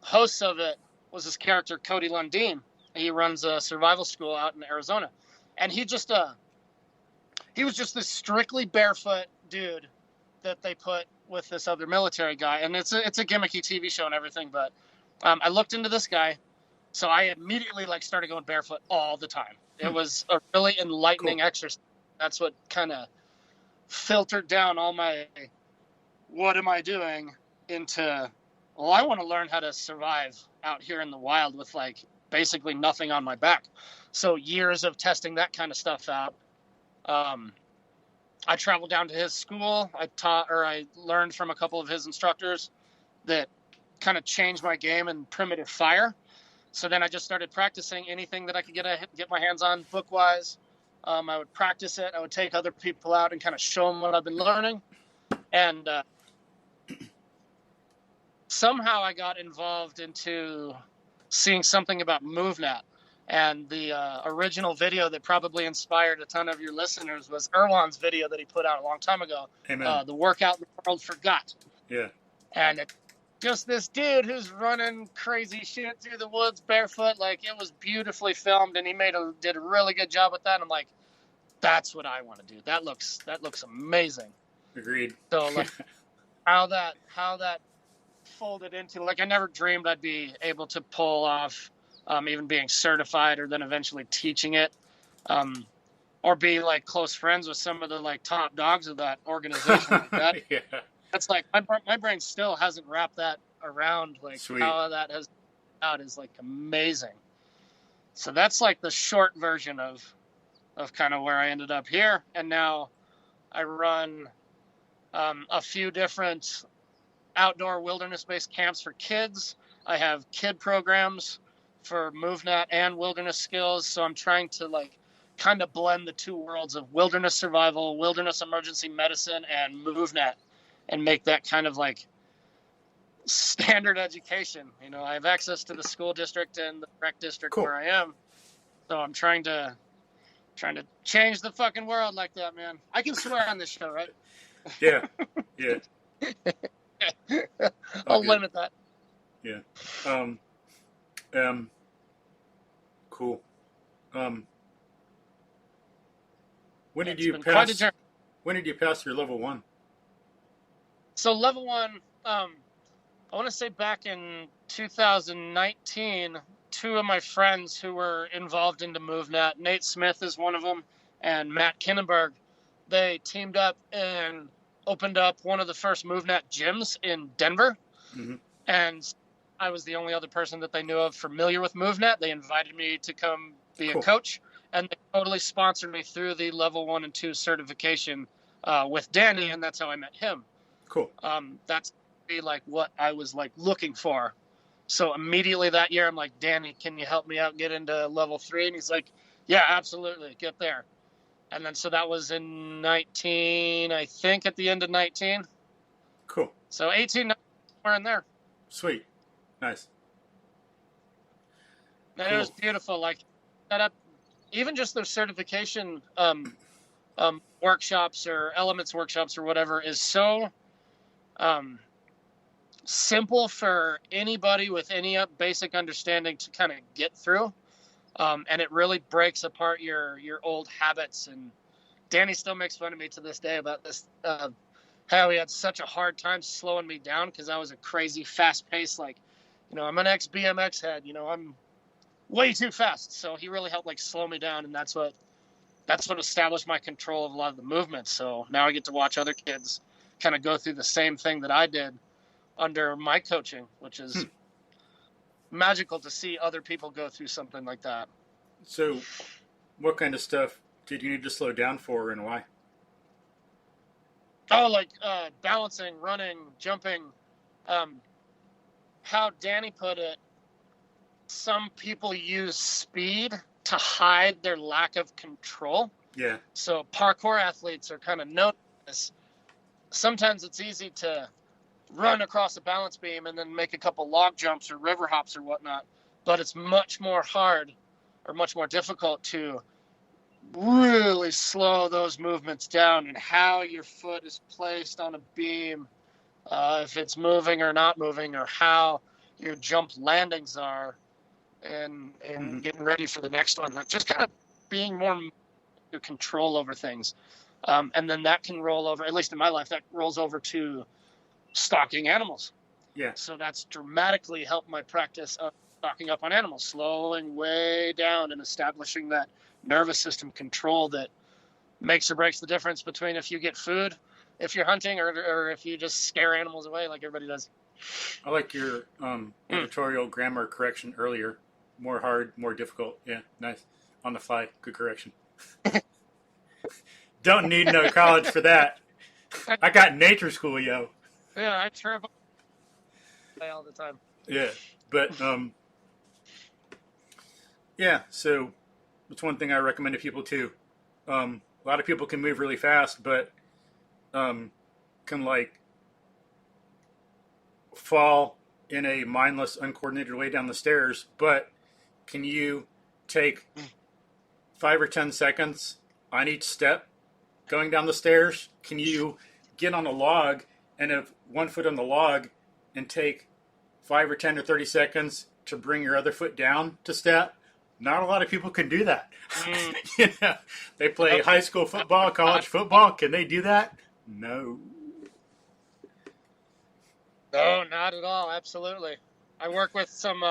hosts of it was this character Cody Lundeen. He runs a survival school out in Arizona, and he was just this strictly barefoot dude that they put with this other military guy. And it's a gimmicky TV show and everything, but I looked into this guy, so I immediately like started going barefoot all the time. It was a really enlightening exercise. That's what kind of filtered down all my what am I doing into, well, I want to learn how to survive out here in the wild with like basically nothing on my back. So years of testing that kind of stuff out. I traveled down to his school. I learned from a couple of his instructors that kind of changed my game in primitive fire. So then I just started practicing anything that I could get my hands on book-wise. I would practice it. I would take other people out and kind of show them what I've been learning. And somehow I got involved into seeing something about MovNat. And the original video that probably inspired a ton of your listeners was Erwan's video that he put out a long time ago. The workout the world forgot. Yeah. And it's just this dude who's running crazy shit through the woods barefoot. Like, it was beautifully filmed, and he did a really good job with that. And I'm like, that's what I want to do. That looks amazing. Agreed. So like how that folded into, like, I never dreamed I'd be able to pull off even being certified or then eventually teaching it, or be like close friends with some of the like top dogs of that organization. Like that. Yeah. That's like my brain still hasn't wrapped that around. Like, sweet. How that has out is like amazing. So that's like the short version of kind of where I ended up here. And now I run a few different outdoor wilderness-based camps for kids. I have kid programs for MovNat and wilderness skills. So I'm trying to like kind of blend the two worlds of wilderness survival, wilderness emergency medicine, and MovNat, and make that kind of like standard education. You know, I have access to the school district and the rec district where I am. So I'm trying to change the fucking world like that, man. I can swear on this show, right? Yeah. Yeah. I'll limit that. Yeah. Cool. When did you pass your level 1? So level 1, I want to say back in 2019, 2 of my friends who were involved into MovNat, Nate Smith is one of them, and Matt Kinnenberg, they teamed up and opened up one of the first MovNat gyms in Denver. Mm-hmm. And I was the only other person that they knew of familiar with MovNat. They invited me to come be a coach, and they totally sponsored me through the level 1 and 2 certification with Danny, and that's how I met him. Cool. That's like what I was like looking for. So immediately that year, I'm like, Danny, can you help me out get into level 3? And he's like, yeah, absolutely, get there. And then so that was in 19, I think, at the end of 19. Cool. So 18, we're in there. Sweet. Nice. And cool. It was beautiful. Like, set up, even just those certification workshops or elements workshops or whatever is so simple for anybody with any basic understanding to kind of get through. And it really breaks apart your old habits. And Danny still makes fun of me to this day about this, how he had such a hard time slowing me down because I was a crazy fast-paced, like, you know, I'm an ex-BMX head, you know, I'm way too fast. So he really helped like slow me down, and that's what established my control of a lot of the movements. So now I get to watch other kids kind of go through the same thing that I did under my coaching, which is magical to see other people go through something like that. So what kind of stuff did you need to slow down for, and why? Oh, like balancing, running, jumping. How Danny put it, some people use speed to hide their lack of control. Yeah. So parkour athletes are kind of known for this. Sometimes it's easy to run across a balance beam and then make a couple log jumps or river hops or whatnot, but it's much more hard or much more difficult to really slow those movements down, and how your foot is placed on a beam, if it's moving or not moving, or how your jump landings are, and getting ready for the next one. Just kind of being more your control over things. And then that can roll over, at least in my life, that rolls over to stalking animals. Yeah. So that's dramatically helped my practice of stocking up on animals, slowing way down and establishing that nervous system control that makes or breaks the difference between if you get food, if you're hunting, or if you just scare animals away like everybody does. I like your editorial grammar correction earlier. More hard, more difficult. Yeah, nice. On the fly. Good correction. Don't need no college for that. I got nature school, yo. Yeah, I trip all the time. Yeah, but yeah, so that's one thing I recommend to people too. A lot of people can move really fast, but can like fall in a mindless, uncoordinated way down the stairs, but can you take 5 or 10 seconds on each step going down the stairs? Can you get on a log and have 1 foot on the log and take 5 or 10 or 30 seconds to bring your other foot down to step? Not a lot of people can do that. You know, they play high school football, college football. Can they do that? No. No, not at all. Absolutely. I work with some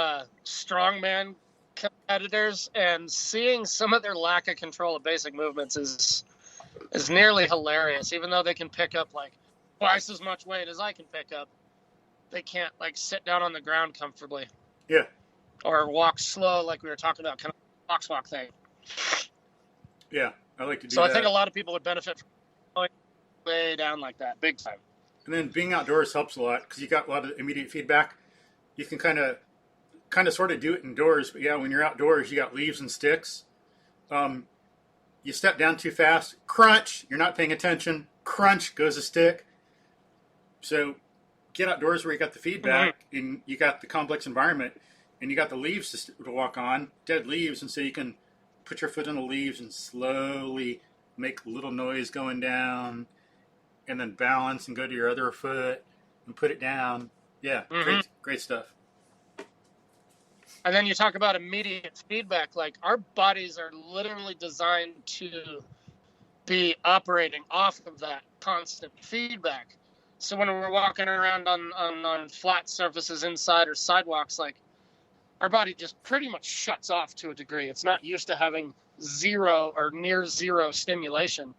strongman competitors, and seeing some of their lack of control of basic movements is nearly hilarious. Even though they can pick up like twice as much weight as I can pick up, they can't like sit down on the ground comfortably. Yeah. Or walk slow, like we were talking about, kind of box walk thing. Yeah, I like to do that. So I think a lot of people would benefit from going way down like that, big time. And then being outdoors helps a lot because you got a lot of immediate feedback. You can kind of sort of do it indoors, but yeah, when you're outdoors, you got leaves and sticks. You step down too fast, crunch, you're not paying attention, crunch goes a stick. So get outdoors where you got the feedback and you got the complex environment and you got the leaves to walk on, dead leaves, and so you can put your foot on the leaves and slowly make a little noise going down and then balance and go to your other foot and put it down. Yeah, great stuff. And then you talk about immediate feedback. Like, our bodies are literally designed to be operating off of that constant feedback. So when we're walking around on flat surfaces inside or sidewalks, like, our body just pretty much shuts off to a degree. It's not used to having zero or near zero stimulation.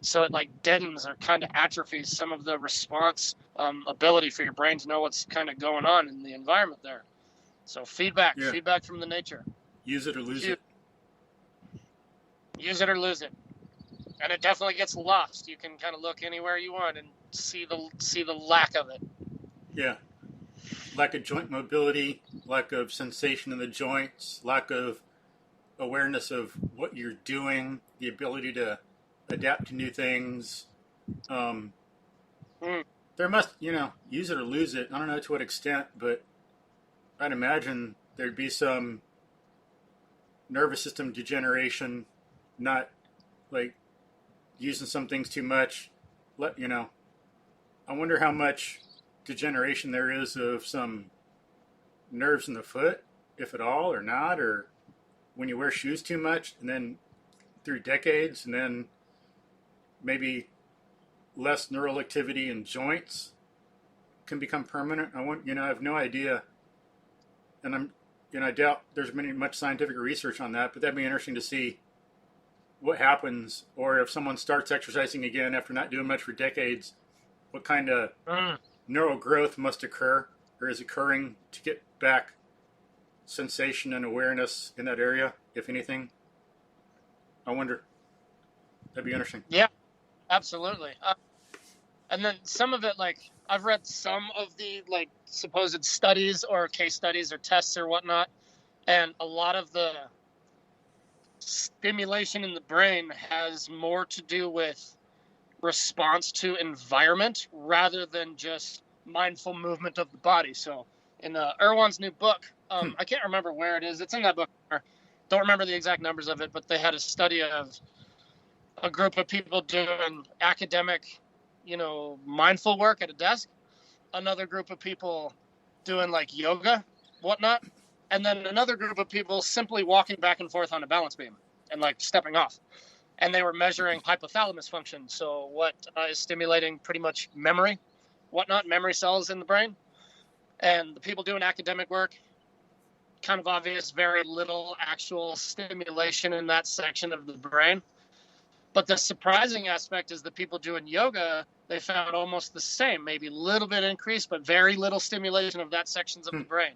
So it like deadens or kind of atrophies some of the response ability for your brain to know what's kind of going on in the environment there. So feedback from the nature. Use it or lose it. Use it or lose it. And it definitely gets lost. You can kind of look anywhere you want and see the lack of it. Yeah. Lack of joint mobility, lack of sensation in the joints, lack of awareness of what you're doing, the ability to adapt to new things. There must, use it or lose it. I don't know to what extent, but I'd imagine there'd be some nervous system degeneration, not like using some things too much. I wonder how much degeneration there is of some nerves in the foot, if at all, or not, or when you wear shoes too much, and then through decades, and then maybe less neural activity in joints can become permanent. I have no idea, and I doubt there's much scientific research on that, but that'd be interesting to see what happens, or if someone starts exercising again after not doing much for decades, what kind of neural growth must occur or is occurring to get back sensation and awareness in that area, if anything. I wonder. That'd be interesting. Yeah, absolutely. And then some of it, like, I've read some of the, like, supposed studies or case studies or tests or whatnot, and a lot of the stimulation in the brain has more to do with response to environment rather than just mindful movement of the body. So in Erwan's new book, I can't remember where it is. It's in that book. Don't remember the exact numbers of it, but they had a study of a group of people doing academic, mindful work at a desk, another group of people doing like yoga, whatnot, and then another group of people simply walking back and forth on a balance beam and like stepping off. And they were measuring hypothalamus function. So what is stimulating pretty much memory, memory cells in the brain. And the people doing academic work, kind of obvious, very little actual stimulation in that section of the brain. But the surprising aspect is the people doing yoga, they found almost the same, maybe a little bit increased, but very little stimulation of that sections of the brain.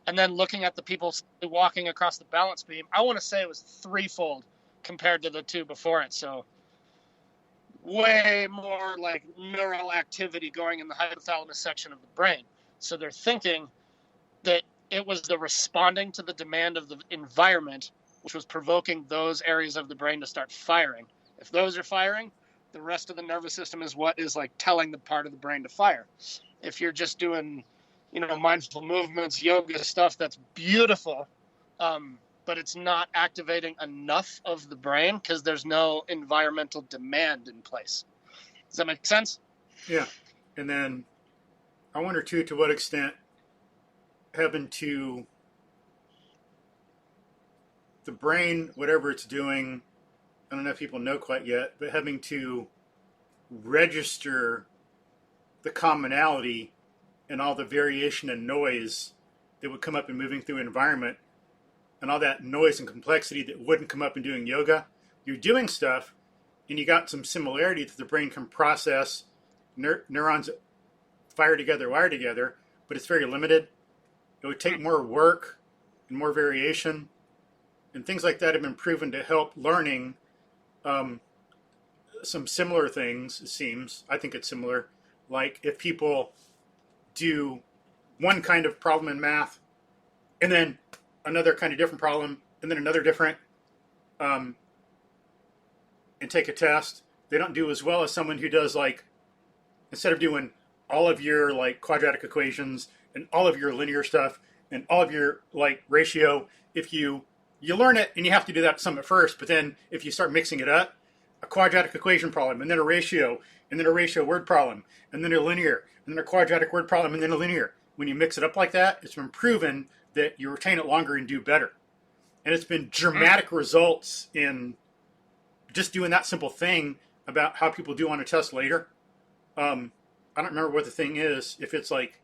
And then looking at the people walking across the balance beam, I want to say it was threefold compared to the two before it. So way more like neural activity going in the hypothalamus section of the brain. So they're thinking that it was the responding to the demand of the environment which was provoking those areas of the brain to start firing. If those are firing, the rest of the nervous system is what is like telling the part of the brain to fire. If you're just doing, mindful movements, yoga stuff that's beautiful. But it's not activating enough of the brain because there's no environmental demand in place. Does that make sense? Yeah. And then I wonder too, to what extent having to the brain, whatever it's doing, I don't know if people know quite yet, but having to register the commonality and all the variation and noise that would come up in moving through an environment, and all that noise and complexity that wouldn't come up in doing yoga. You're doing stuff, and you got some similarity that the brain can process. Neurons fire together, wire together, but it's very limited. It would take more work and more variation, and things like that have been proven to help learning. Some similar things, it seems. I think it's similar. Like if people do one kind of problem in math, and then another kind of different problem, and then another different, and take a test, they don't do as well as someone who does, like, instead of doing all of your like quadratic equations and all of your linear stuff and all of your like ratio, if you learn it and you have to do that some at first, but then if you start mixing it up, a quadratic equation problem, and then a ratio, and then a ratio word problem, and then a linear, and then a quadratic word problem, and then a linear. When you mix it up like that, it's been proven that you retain it longer and do better. And it's been dramatic results in just doing that simple thing about how people do on a test later. I don't remember what the thing is, if it's like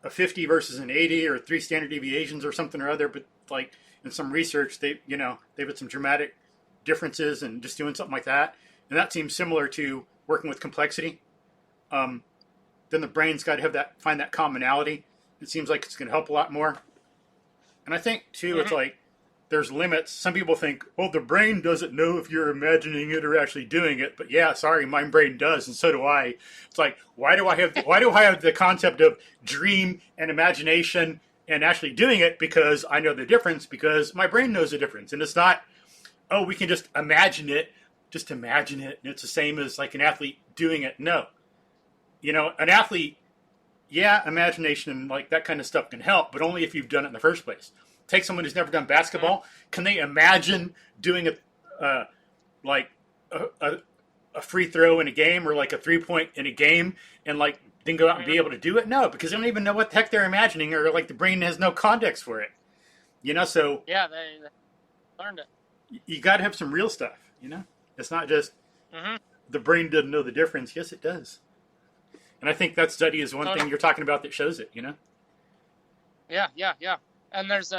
a 50 versus an 80 or 3 standard deviations or something or other, but like in some research, they've had some dramatic differences in just doing something like that. And that seems similar to working with complexity. Then the brain's got to find that commonality. It seems like it's going to help a lot more. And I think, too, it's like there's limits. Some people think, well, the brain doesn't know if you're imagining it or actually doing it. But yeah, sorry, my brain does, and so do I. It's like, why do I have the concept of dream and imagination and actually doing it? Because I know the difference, because my brain knows the difference. And it's not, oh, we can just imagine it, and it's the same as like an athlete doing it. No. An athlete, yeah, imagination and like that kind of stuff can help, but only if you've done it in the first place. Take someone who's never done basketball. Can they imagine doing a free throw in a game or like a 3-point in a game and like then go out and be able to do it? No, because they don't even know what the heck they're imagining, or like the brain has no context for it. So yeah, they learned it. You got to have some real stuff. It's not just the brain doesn't know the difference. Yes, it does. And I think that study is one thing you're talking about that shows it, Yeah. And there's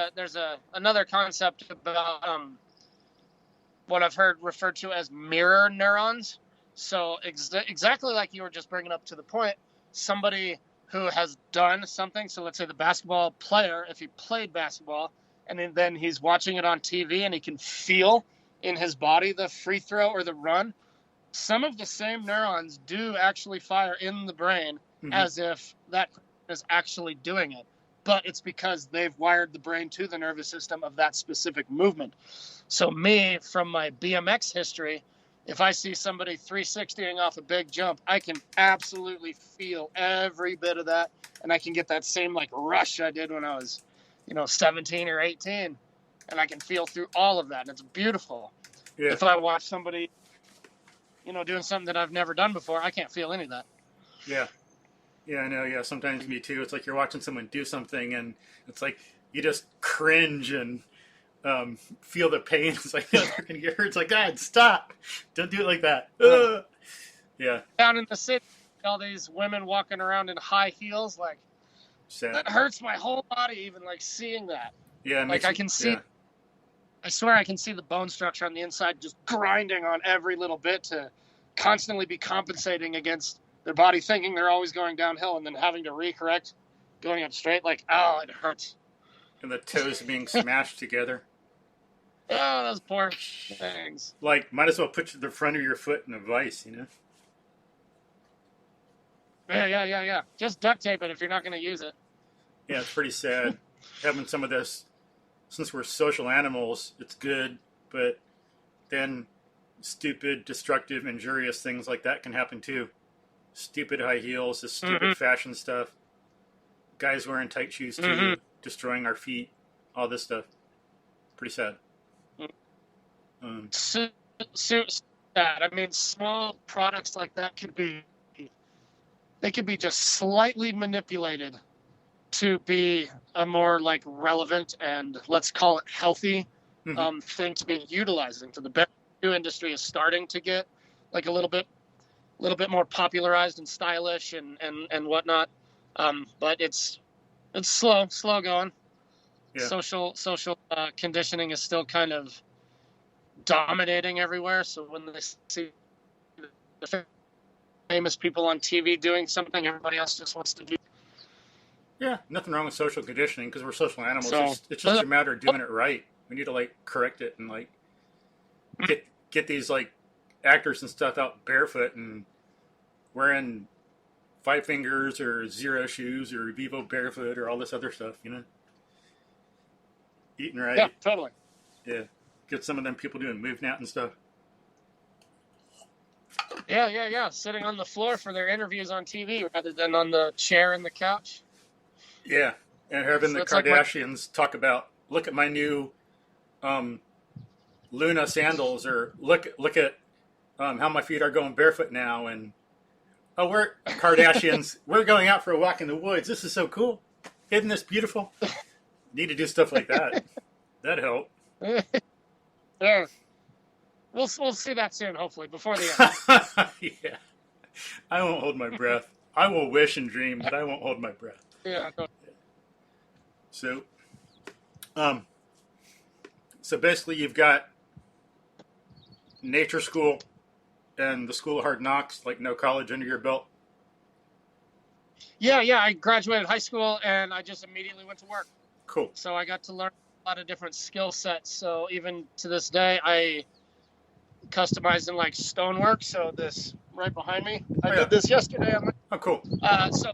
another concept about what I've heard referred to as mirror neurons. So exactly like you were just bringing up to the point, somebody who has done something. So let's say the basketball player, if he played basketball and then he's watching it on TV and he can feel in his body the free throw or the run, some of the same neurons do actually fire in the brain as if that is actually doing it. But it's because they've wired the brain to the nervous system of that specific movement. So me, from my BMX history, if I see somebody 360ing off a big jump, I can absolutely feel every bit of that. And I can get that same like rush I did when I was, 17 or 18. And I can feel through all of that. And it's beautiful. Yeah. If I watch somebody doing something that I've never done before, I can't feel any of that. Yeah. Yeah, I know. Yeah, sometimes me too. It's like you're watching someone do something and it's like you just cringe and feel the pain. It's like, they're going to get hurt. It's like, God, stop. Don't do it like that. Yeah. Down in the city, all these women walking around in high heels, like, sad. That hurts my whole body, even like seeing that. Yeah. Like I can see. Yeah. I swear I can see the bone structure on the inside just grinding on every little bit to constantly be compensating against their body thinking they're always going downhill and then having to recorrect going up straight. Like, oh, it hurts. And the toes being smashed together. Oh, those poor things. Like, might as well put the front of your foot in a vise, Yeah. Just duct tape it if you're not going to use it. Yeah, it's pretty sad. Having some of this, since we're social animals, it's good, but then stupid, destructive, injurious things like that can happen too. Stupid high heels, this stupid fashion stuff. guys wearing tight shoes too, Mm-hmm. destroying our feet, all this stuff. Pretty sad. So sad. I mean, small products like that could be just slightly manipulated to be a more like relevant and let's call it healthy thing to be utilizing. So the barbecue industry is starting to get like a little bit more popularized and stylish and whatnot. But it's slow going. Yeah. Social conditioning is still kind of dominating everywhere. So when they see the famous people on TV doing something, everybody else just wants to do. Yeah, nothing wrong with social conditioning because we're social animals. So, it's just a matter of doing it right. We need to like correct it and like get these like actors and stuff out barefoot and wearing 5 fingers or zero shoes or Vivo barefoot or all this other stuff, you know. Eating right. Yeah, totally. Yeah, get some of them people doing MovNat and stuff. Yeah. Sitting on the floor for their interviews on TV rather than on the chair and the couch. Yeah, and having the Kardashians talk about, look at my new Luna sandals, or look at how my feet are going barefoot now, and we're Kardashians. We're going out for a walk in the woods. This is so cool. Isn't this beautiful? Need to do stuff like that. That'd help. Yeah. We'll see that soon, hopefully, before the end. Yeah. I won't hold my breath. I will wish and dream, but I won't hold my breath. Yeah. So basically you've got nature school and the School of Hard Knocks, like no college under your belt. Yeah. I graduated high school and I just immediately went to work. Cool. So I got to learn a lot of different skill sets. So even to this day, I customize in like stonework. So this right behind me, I did this yesterday. Oh, cool. So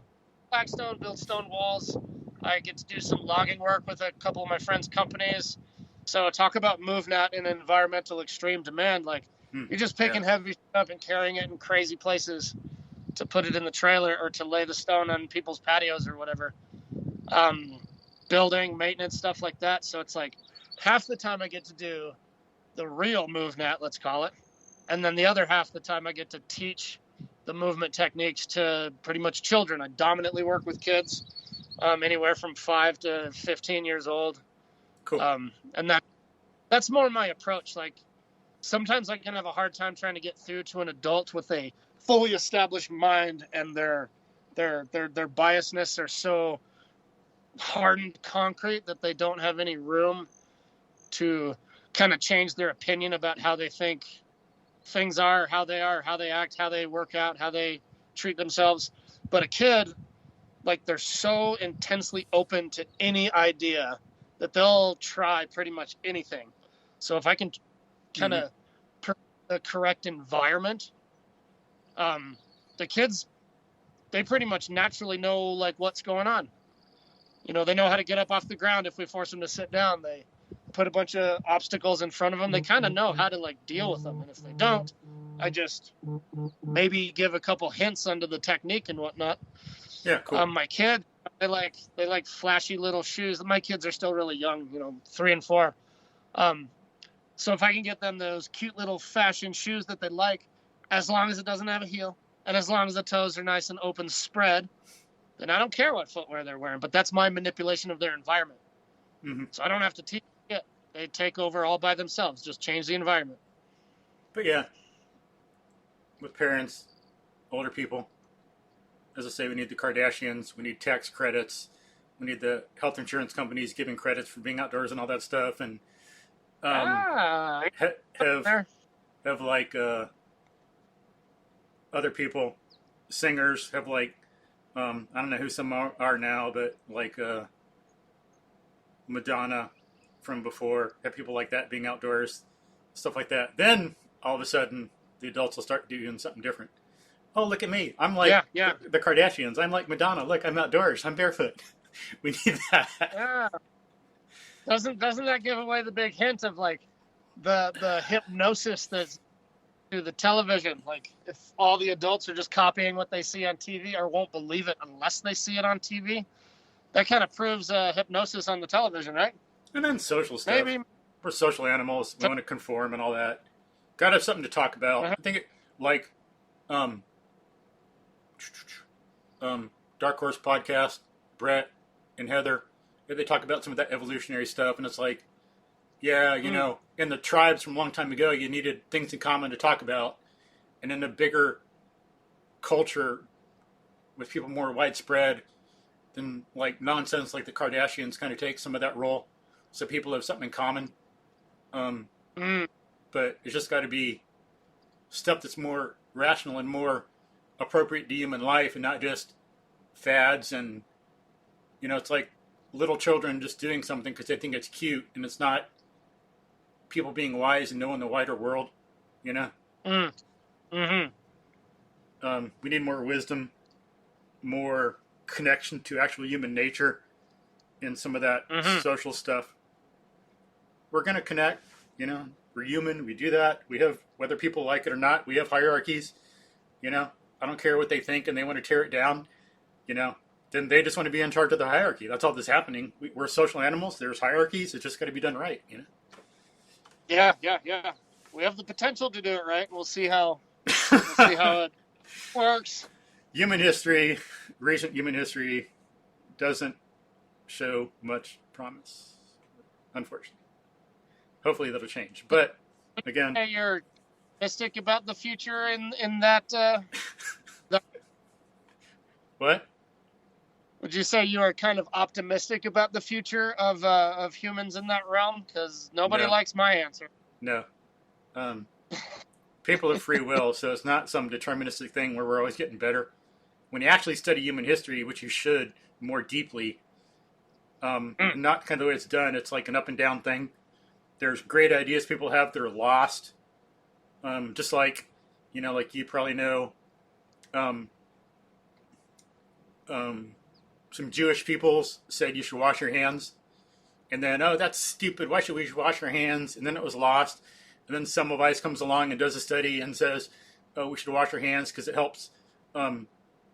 Blackstone, build stone walls. I get to do some logging work with a couple of my friends' companies. So talk about MovNat in environmental extreme demand. Like you're just picking heavy stuff up and carrying it in crazy places to put it in the trailer or to lay the stone on people's patios or whatever. Building, maintenance, stuff like that. So it's like half the time I get to do the real MovNat, let's call it. And then the other half the time I get to teach the movement techniques to pretty much children. I dominantly work with kids, anywhere from 5 to 15 years old. Cool. And that's more my approach. Like sometimes I can have a hard time trying to get through to an adult with a fully established mind, and their biasness are so hardened concrete that they don't have any room to kind of change their opinion about how they think things are, how they act, how they work out, how they treat themselves. But a kid, like, they're so intensely open to any idea that they'll try pretty much anything. So if I can kind of the correct environment, the kids, they pretty much naturally know like what's going on. You know, they know how to get up off the ground if we force them to sit down. They put a bunch of obstacles in front of them. They kind of know how to like deal with them. And if they don't, I just maybe give a couple hints under the technique and whatnot. Yeah, cool. My kid, they like flashy little shoes. My kids are still really young, 3 and 4. So if I can get them those cute little fashion shoes that they like, as long as it doesn't have a heel and as long as the toes are nice and open spread, then I don't care what footwear they're wearing. But that's my manipulation of their environment. So I don't have to teach it. They take over all by themselves. Just change the environment. But yeah, with parents, older people, as I say, we need the Kardashians. We need tax credits. We need the health insurance companies giving credits for being outdoors and all that stuff. And have like other people, singers have like, I don't know who some are now, but like Madonna from before, have people like that being outdoors, stuff like that. Then all of a sudden, the adults will start doing something different. Oh, look at me. I'm like the Kardashians. I'm like Madonna. Look, I'm outdoors. I'm barefoot. We need that. Yeah. Doesn't that give away the big hint of like the hypnosis that's through the television? Like if all the adults are just copying what they see on TV or won't believe it unless they see it on TV, that kind of proves hypnosis on the television, right? And then social stuff. Maybe. We're social animals. We want to conform and all that. Got to have something to talk about. I think like Dark Horse podcast, Brett and Heather, they talk about some of that evolutionary stuff, and it's like, yeah, you know, in the tribes from a long time ago, you needed things in common to talk about, and in the bigger culture with people more widespread, then like nonsense like the Kardashians kind of take some of that role, so people have something in common. But it's just got to be stuff that's more rational and more appropriate to human life, and not just fads. And you know, it's like little children just doing something because they think it's cute, and it's not people being wise and knowing the wider world. You know. We need more wisdom, more connection to actual human nature, and some of that social stuff. We're gonna connect. You know, we're human. We do that. We have, whether people like it or not, we have hierarchies. You know, I don't care what they think, and they want to tear it down. You know, then they just want to be in charge of the hierarchy. That's all that's happening. We're social animals. There's hierarchies. It's just got to be done right. You know. Yeah. We have the potential to do it right. We'll see how it works. Recent human history, doesn't show much promise, unfortunately. Hopefully that'll change. But again, you're optimistic about the future in that. What? Would you say you are kind of optimistic about the future of humans in that realm? Because nobody likes my answer. No. People have free will, so it's not some deterministic thing where we're always getting better. When you actually study human history, which you should more deeply, not kind of the way it's done, it's like an up and down thing. There's great ideas people have that are lost. Just like, you know, like you probably know, some Jewish people said you should wash your hands. And then, oh, that's stupid. Why should we wash our hands? And then it was lost. And then Semmelweis comes along and does a study and says, oh, we should wash our hands because it helps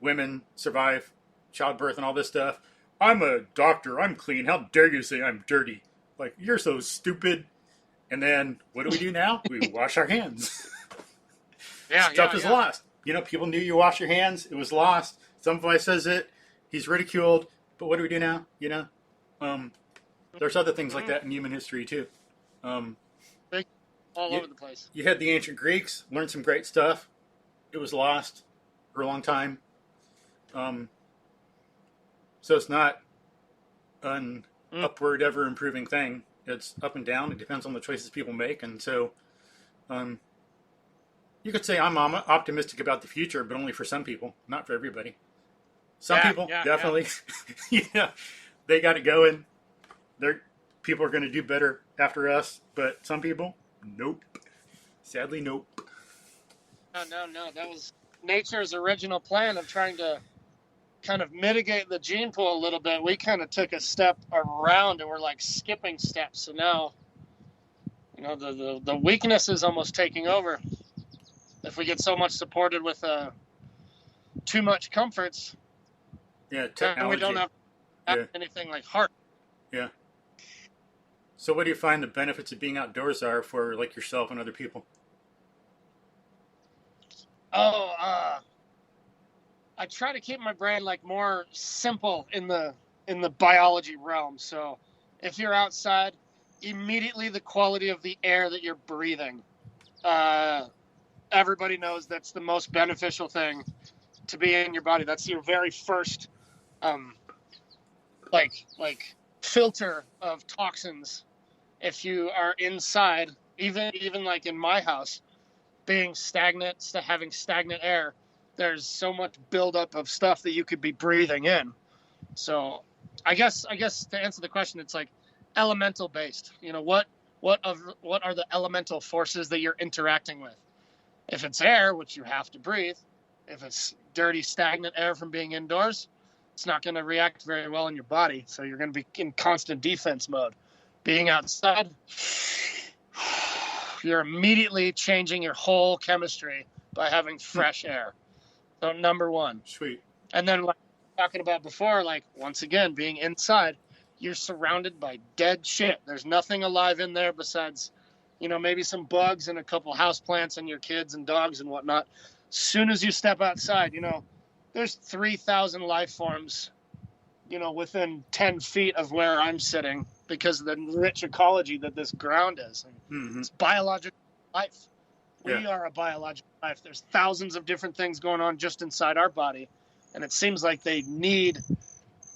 women survive childbirth and all this stuff. I'm a doctor. I'm clean. How dare you say I'm dirty? Like, you're so stupid. And then what do we do now? We wash our hands. Stuff is lost. You know, people knew you wash your hands. It was lost. Semmelweis says it. He's ridiculed. But what do we do now? You know? There's other things like that in human history, too. All over the place. You had the ancient Greeks, learned some great stuff. It was lost for a long time. So it's not an upward, ever improving thing. It's up and down. It depends on the choices people make. And so you could say I'm optimistic about the future, but only for some people, not for everybody. Some people, definitely. Yeah, they got it going. People are going to do better after us, but some people, nope. Sadly, nope. No. That was nature's original plan of trying to kind of mitigate the gene pool a little bit. We kind of took a step around, and we're like skipping steps. So now, you know, the weakness is almost taking over. If we get so much supported with too much comforts, technology. We don't have anything like heart. Yeah. So what do you find the benefits of being outdoors are for like yourself and other people? I try to keep my brain like more simple in the biology realm. So if you're outside, immediately the quality of the air that you're breathing. Everybody knows that's the most beneficial thing to be in your body. That's your very first like filter of toxins. If you are inside, even like in my house, being stagnant, having stagnant air, there's so much buildup of stuff that you could be breathing in. So I guess to answer the question, it's like elemental based. You know, what are the elemental forces that you're interacting with? If it's air, which you have to breathe, if it's dirty, stagnant air from being indoors, it's not going to react very well in your body. So you're going to be in constant defense mode. Being outside, you're immediately changing your whole chemistry by having fresh air. So number one. Sweet. And then talking about before, like, once again, being inside, you're surrounded by dead shit. There's nothing alive in there besides, maybe some bugs and a couple houseplants and your kids and dogs and whatnot. Soon as you step outside, there's 3,000 life forms, within 10 feet of where I'm sitting because of the rich ecology that this ground is. And it's biological life. We are a biological life. There's thousands of different things going on just inside our body. And it seems like they need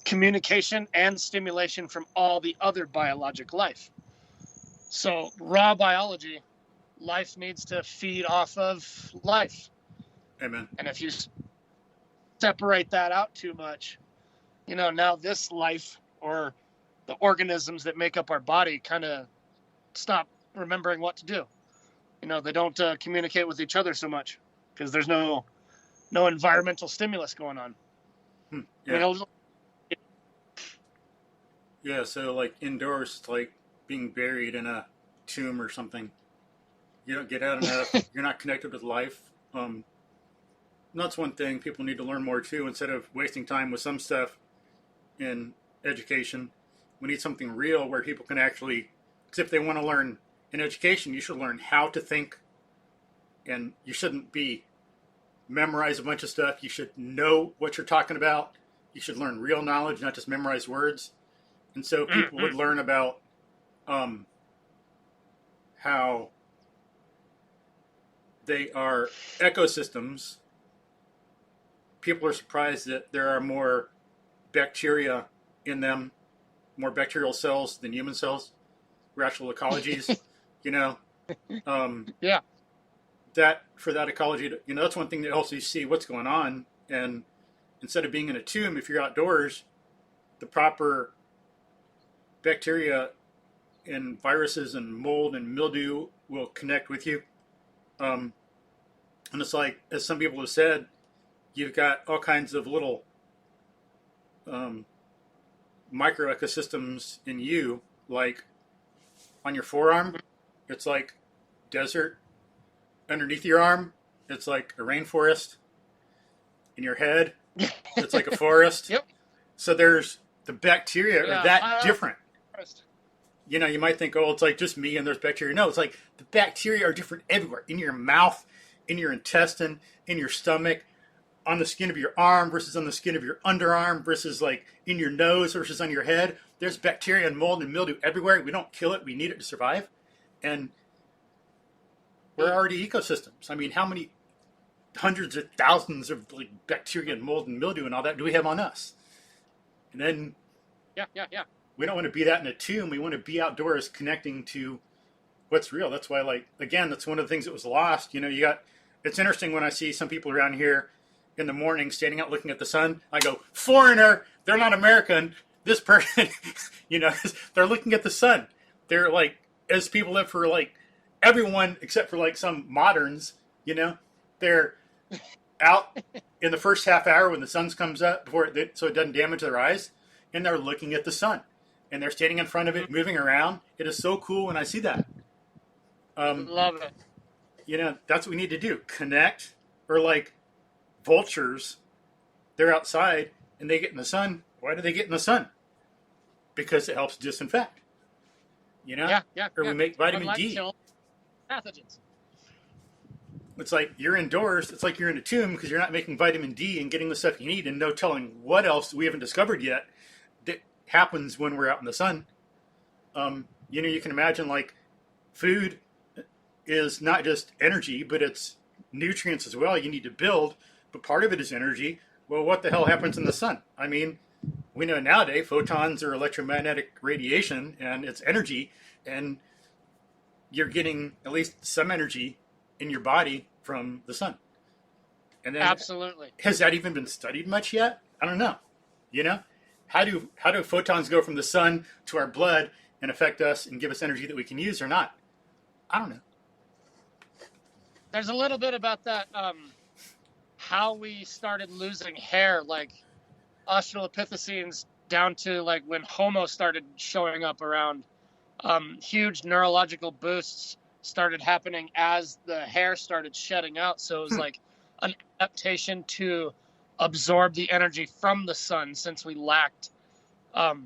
communication and stimulation from all the other biologic life. So raw biology, life needs to feed off of life. Amen. And if you separate that out too much, now this life or the organisms that make up our body kind of stop remembering what to do. They don't communicate with each other so much because there's no environmental stimulus going on. Yeah. Yeah, so like indoors, it's like being buried in a tomb or something. You don't get out enough. You're not connected with life. And that's one thing people need to learn more too. Instead of wasting time with some stuff in education, we need something real where people can actually, because if they want to learn in education, you should learn how to think, and you shouldn't be memorize a bunch of stuff. You should know what you're talking about. You should learn real knowledge, not just memorize words. And so people would learn about how they are ecosystems. People are surprised that there are more bacteria in them, more bacterial cells than human cells. We're actual ecologies, Yeah. That for that ecology, that's one thing that helps you see what's going on. And instead of being in a tomb, if you're outdoors, the proper bacteria and viruses and mold and mildew will connect with you. And it's like, as some people have said, you've got all kinds of little micro ecosystems in you, like on your forearm, it's like desert. Underneath your arm, it's like a rainforest. In your head, it's like a forest. Yep. So there's the bacteria are that different. You might think, oh, it's like just me and there's bacteria. No, it's like the bacteria are different everywhere. In your mouth, in your intestine, in your stomach, on the skin of your arm versus on the skin of your underarm versus like in your nose versus on your head. There's bacteria and mold and mildew everywhere. We don't kill it. We need it to survive. And we're already ecosystems. I mean, how many hundreds of thousands of like bacteria and mold and mildew and all that do we have on us? And then we don't want to be that in a tomb. We want to be outdoors connecting to what's real. That's why, like, again, that's one of the things that was lost. It's interesting when I see some people around here in the morning standing out looking at the sun. I go, foreigner, they're not American. This person, they're looking at the sun. They're like, as people live for like, everyone except for like some moderns, they're out in the first half hour when the sun comes up so it doesn't damage their eyes, and they're looking at the sun, and they're standing in front of it, moving around. It is so cool when I see that. Love it. That's what we need to do. Connect, or like vultures, they're outside and they get in the sun. Why do they get in the sun? Because it helps disinfect. Or we make vitamin D. Pathogens. It's like you're indoors. It's like you're in a tomb because you're not making vitamin D and getting the stuff you need, and no telling what else we haven't discovered yet that happens when we're out in the sun. You can imagine like food is not just energy, but it's nutrients as well. You need to build, but part of it is energy. Well, what the hell happens in the sun? I mean, we know nowadays photons are electromagnetic radiation, and it's energy, and you're getting at least some energy in your body from the sun. And then, absolutely, has that even been studied much yet? I don't know. How do photons go from the sun to our blood and affect us and give us energy that we can use or not? I don't know. There's a little bit about that. How we started losing hair, like Australopithecines, down to like when Homo started showing up around. Huge neurological boosts started happening as the hair started shedding out. So it was like an adaptation to absorb the energy from the sun, since we lacked the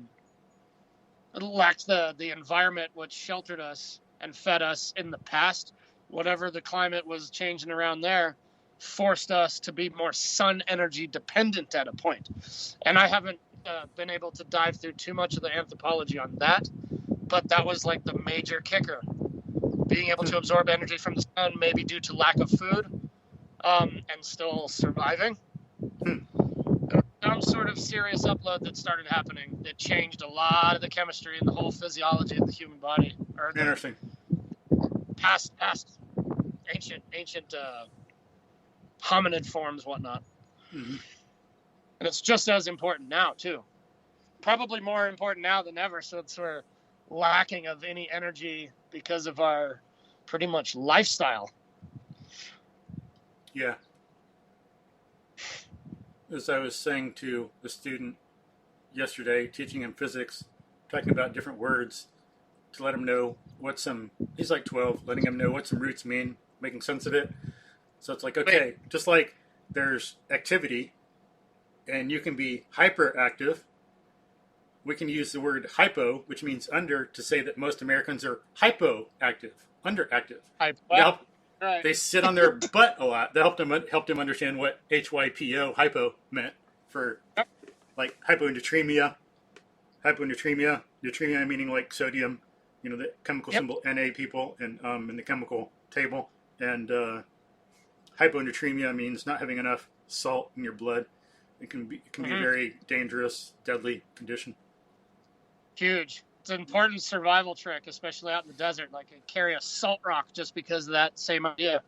environment which sheltered us and fed us in the past. Whatever the climate was changing around there forced us to be more sun energy dependent at a point. And I haven't been able to dive through too much of the anthropology on that, but that was like the major kicker. Being able to absorb energy from the sun, maybe due to lack of food, and still surviving. Some sort of serious upload that started happening that changed a lot of the chemistry and the whole physiology of the human body. Or Interesting. Past ancient hominid forms, whatnot. Mm-hmm. And it's just as important now, too. Probably more important now than ever, since we're lacking of any energy because of our pretty much lifestyle. Yeah. As I was saying to a student yesterday, teaching him physics, talking about different words to let him know what he's like 12, letting him know what some roots mean, making sense of it. So it's like, okay, just like there's activity and you can be hyperactive, we can use the word hypo, which means under, to say that most Americans are hypoactive, underactive. Right. They sit on their butt a lot. That helped him understand what HYPO, hypo, meant for like hyponatremia. Natremia meaning like sodium, the chemical symbol Na people and in the chemical table. And hyponatremia means not having enough salt in your blood. It can be a very dangerous, deadly condition. Huge. It's an important survival trick, especially out in the desert. Like, carry a salt rock just because of that same idea.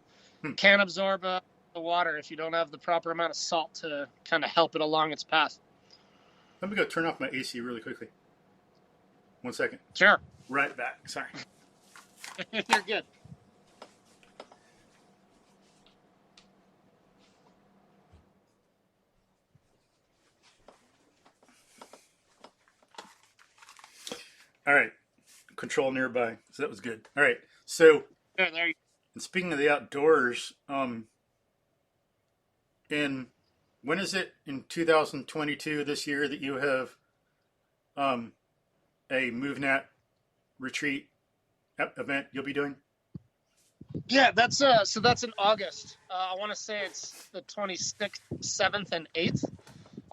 Can't absorb the water if you don't have the proper amount of salt to kind of help it along its path. Let me go turn off my AC really quickly. 1 second. Sure. Right back. Sorry. You're good. All right. Control nearby. So that was good. All right. So, there you go. And speaking of the outdoors, when is it in 2022 this year that you have a MovNat retreat event you'll be doing? Yeah, that's in August. I want to say it's the 26th, 7th, and 8th.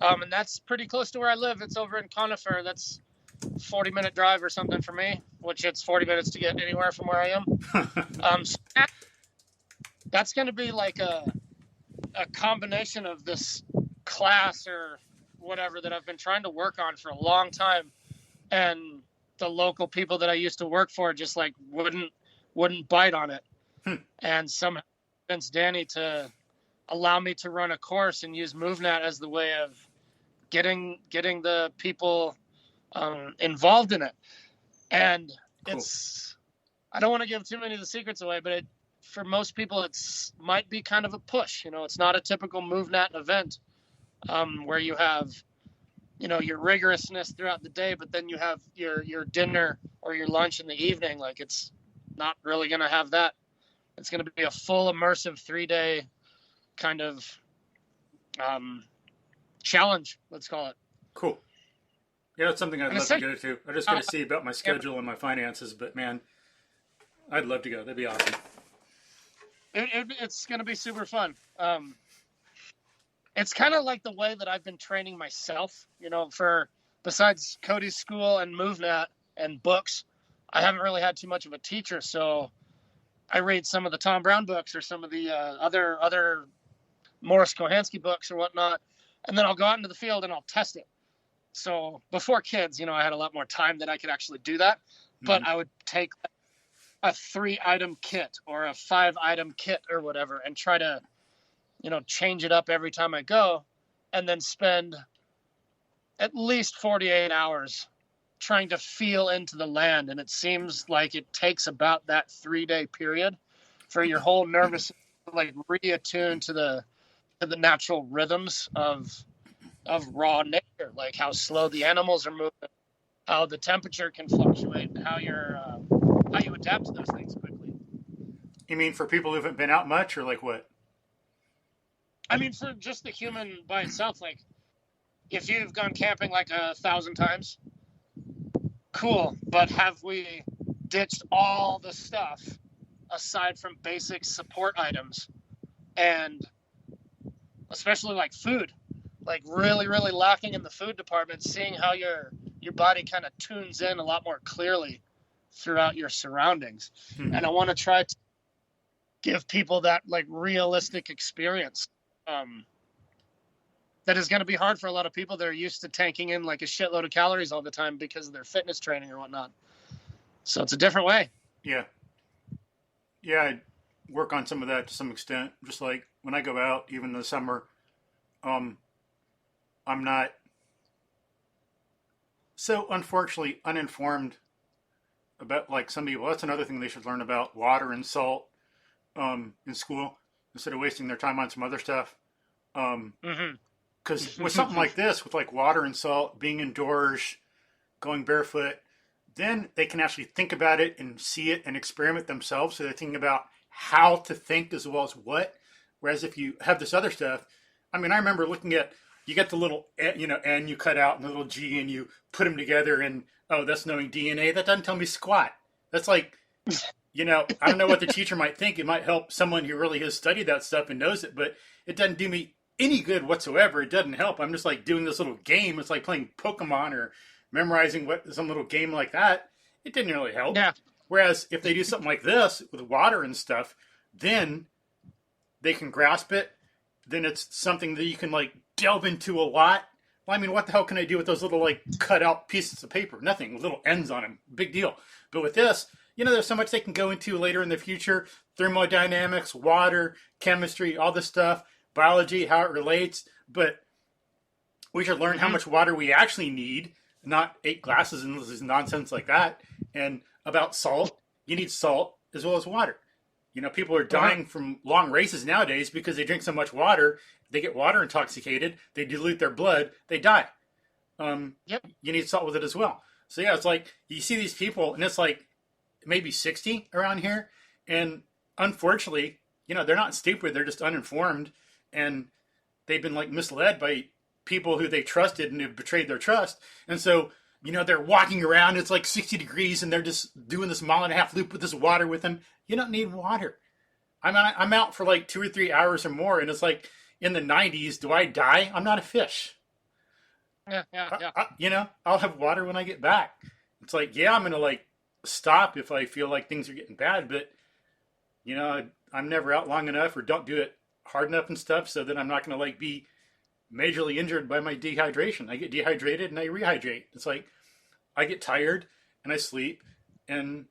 And that's pretty close to where I live. It's over in Conifer. That's 40-minute drive or something for me, which it's 40 minutes to get anywhere from where I am. So that's going to be like a combination of this class or whatever that I've been trying to work on for a long time, and the local people that I used to work for just like wouldn't bite on it. And somehow convinced Danny to allow me to run a course and use MovNat as the way of getting the people involved in it. And cool. I don't want to give too many of the secrets away, but for most people, might be kind of a push. It's not a typical MovNat event where you have, your rigorousness throughout the day, but then you have your dinner or your lunch in the evening. Like, it's not really going to have that. It's going to be a full immersive 3-day kind of challenge, let's call it. Cool. Yeah, that's something I'd love to go to. I just got to see about my schedule and my finances, but man, I'd love to go. That'd be awesome. It's going to be super fun. It's kind of like the way that I've been training myself, besides Cody's school and MovNat and books, I haven't really had too much of a teacher. So I read some of the Tom Brown books or some of the other Morris Kohansky books or whatnot, and then I'll go out into the field and I'll test it. So before kids, I had a lot more time that I could actually do that, but I would take a 3-item kit or a 5-item kit or whatever and try to, change it up every time I go, and then spend at least 48 hours trying to feel into the land. And it seems like it takes about that 3-day period for your whole nervous system to like reattune to the natural rhythms of raw nature, like how slow the animals are moving, how the temperature can fluctuate, how you adapt to those things quickly. You mean for people who haven't been out much, or like what? I mean, for just the human by itself, like, if you've gone camping like 1,000 times, cool. But have we ditched all the stuff aside from basic support items, and especially like food, like really, really lacking in the food department, seeing how your body kind of tunes in a lot more clearly throughout your surroundings. Mm-hmm. And I want to try to give people that like realistic experience. That is going to be hard for a lot of people that are used to tanking in like a shitload of calories all the time because of their fitness training or whatnot. So it's a different way. Yeah. Yeah, I work on some of that to some extent. Just like when I go out, even in the summer, I'm not so unfortunately uninformed about like some people. That's another thing they should learn about water and salt in school instead of wasting their time on some other stuff. Because with something like this, with like water and salt, being indoors, going barefoot, then they can actually think about it and see it and experiment themselves. So they're thinking about how to think as well as what. Whereas if you have this other stuff, I mean, I remember looking at, you get the little, N you cut out and the little G and you put them together and, oh, that's knowing DNA. That doesn't tell me squat. That's like, I don't know what the teacher might think. It might help someone who really has studied that stuff and knows it, but it doesn't do me any good whatsoever. It doesn't help. I'm just like doing this little game. It's like playing Pokemon or memorizing some little game like that. It didn't really help. Yeah. Whereas if they do something like this with water and stuff, then they can grasp it. Then it's something that you can like delve into a lot. Well, I mean, what the hell can I do with those little like cut out pieces of paper? Nothing, with little ends on them. Big deal. But with this, there's so much they can go into later in the future. Thermodynamics, water, chemistry, all this stuff, biology, how it relates. But we should learn how much water we actually need, not 8 glasses and this nonsense like that. And about salt, you need salt as well as water. People are dying from long races nowadays because they drink so much water. They get water intoxicated. They dilute their blood. They die. Yep. You need salt with it as well. So yeah, it's like you see these people, and it's like maybe 60 around here, and unfortunately, they're not stupid. They're just uninformed, and they've been like misled by people who they trusted and have betrayed their trust. And so they're walking around. It's like 60 degrees, and they're just doing this 1.5-mile loop with this water with them. You don't need water. I'm out for like 2 or 3 hours or more, and it's like in the 90s. Do I die? I'm not a fish. Yeah. I'll have water when I get back. It's like, yeah, I'm gonna like stop if I feel like things are getting bad, but I'm never out long enough or don't do it hard enough and stuff, so that I'm not gonna like be majorly injured by my dehydration. I get dehydrated and I rehydrate. It's like I get tired and I sleep, and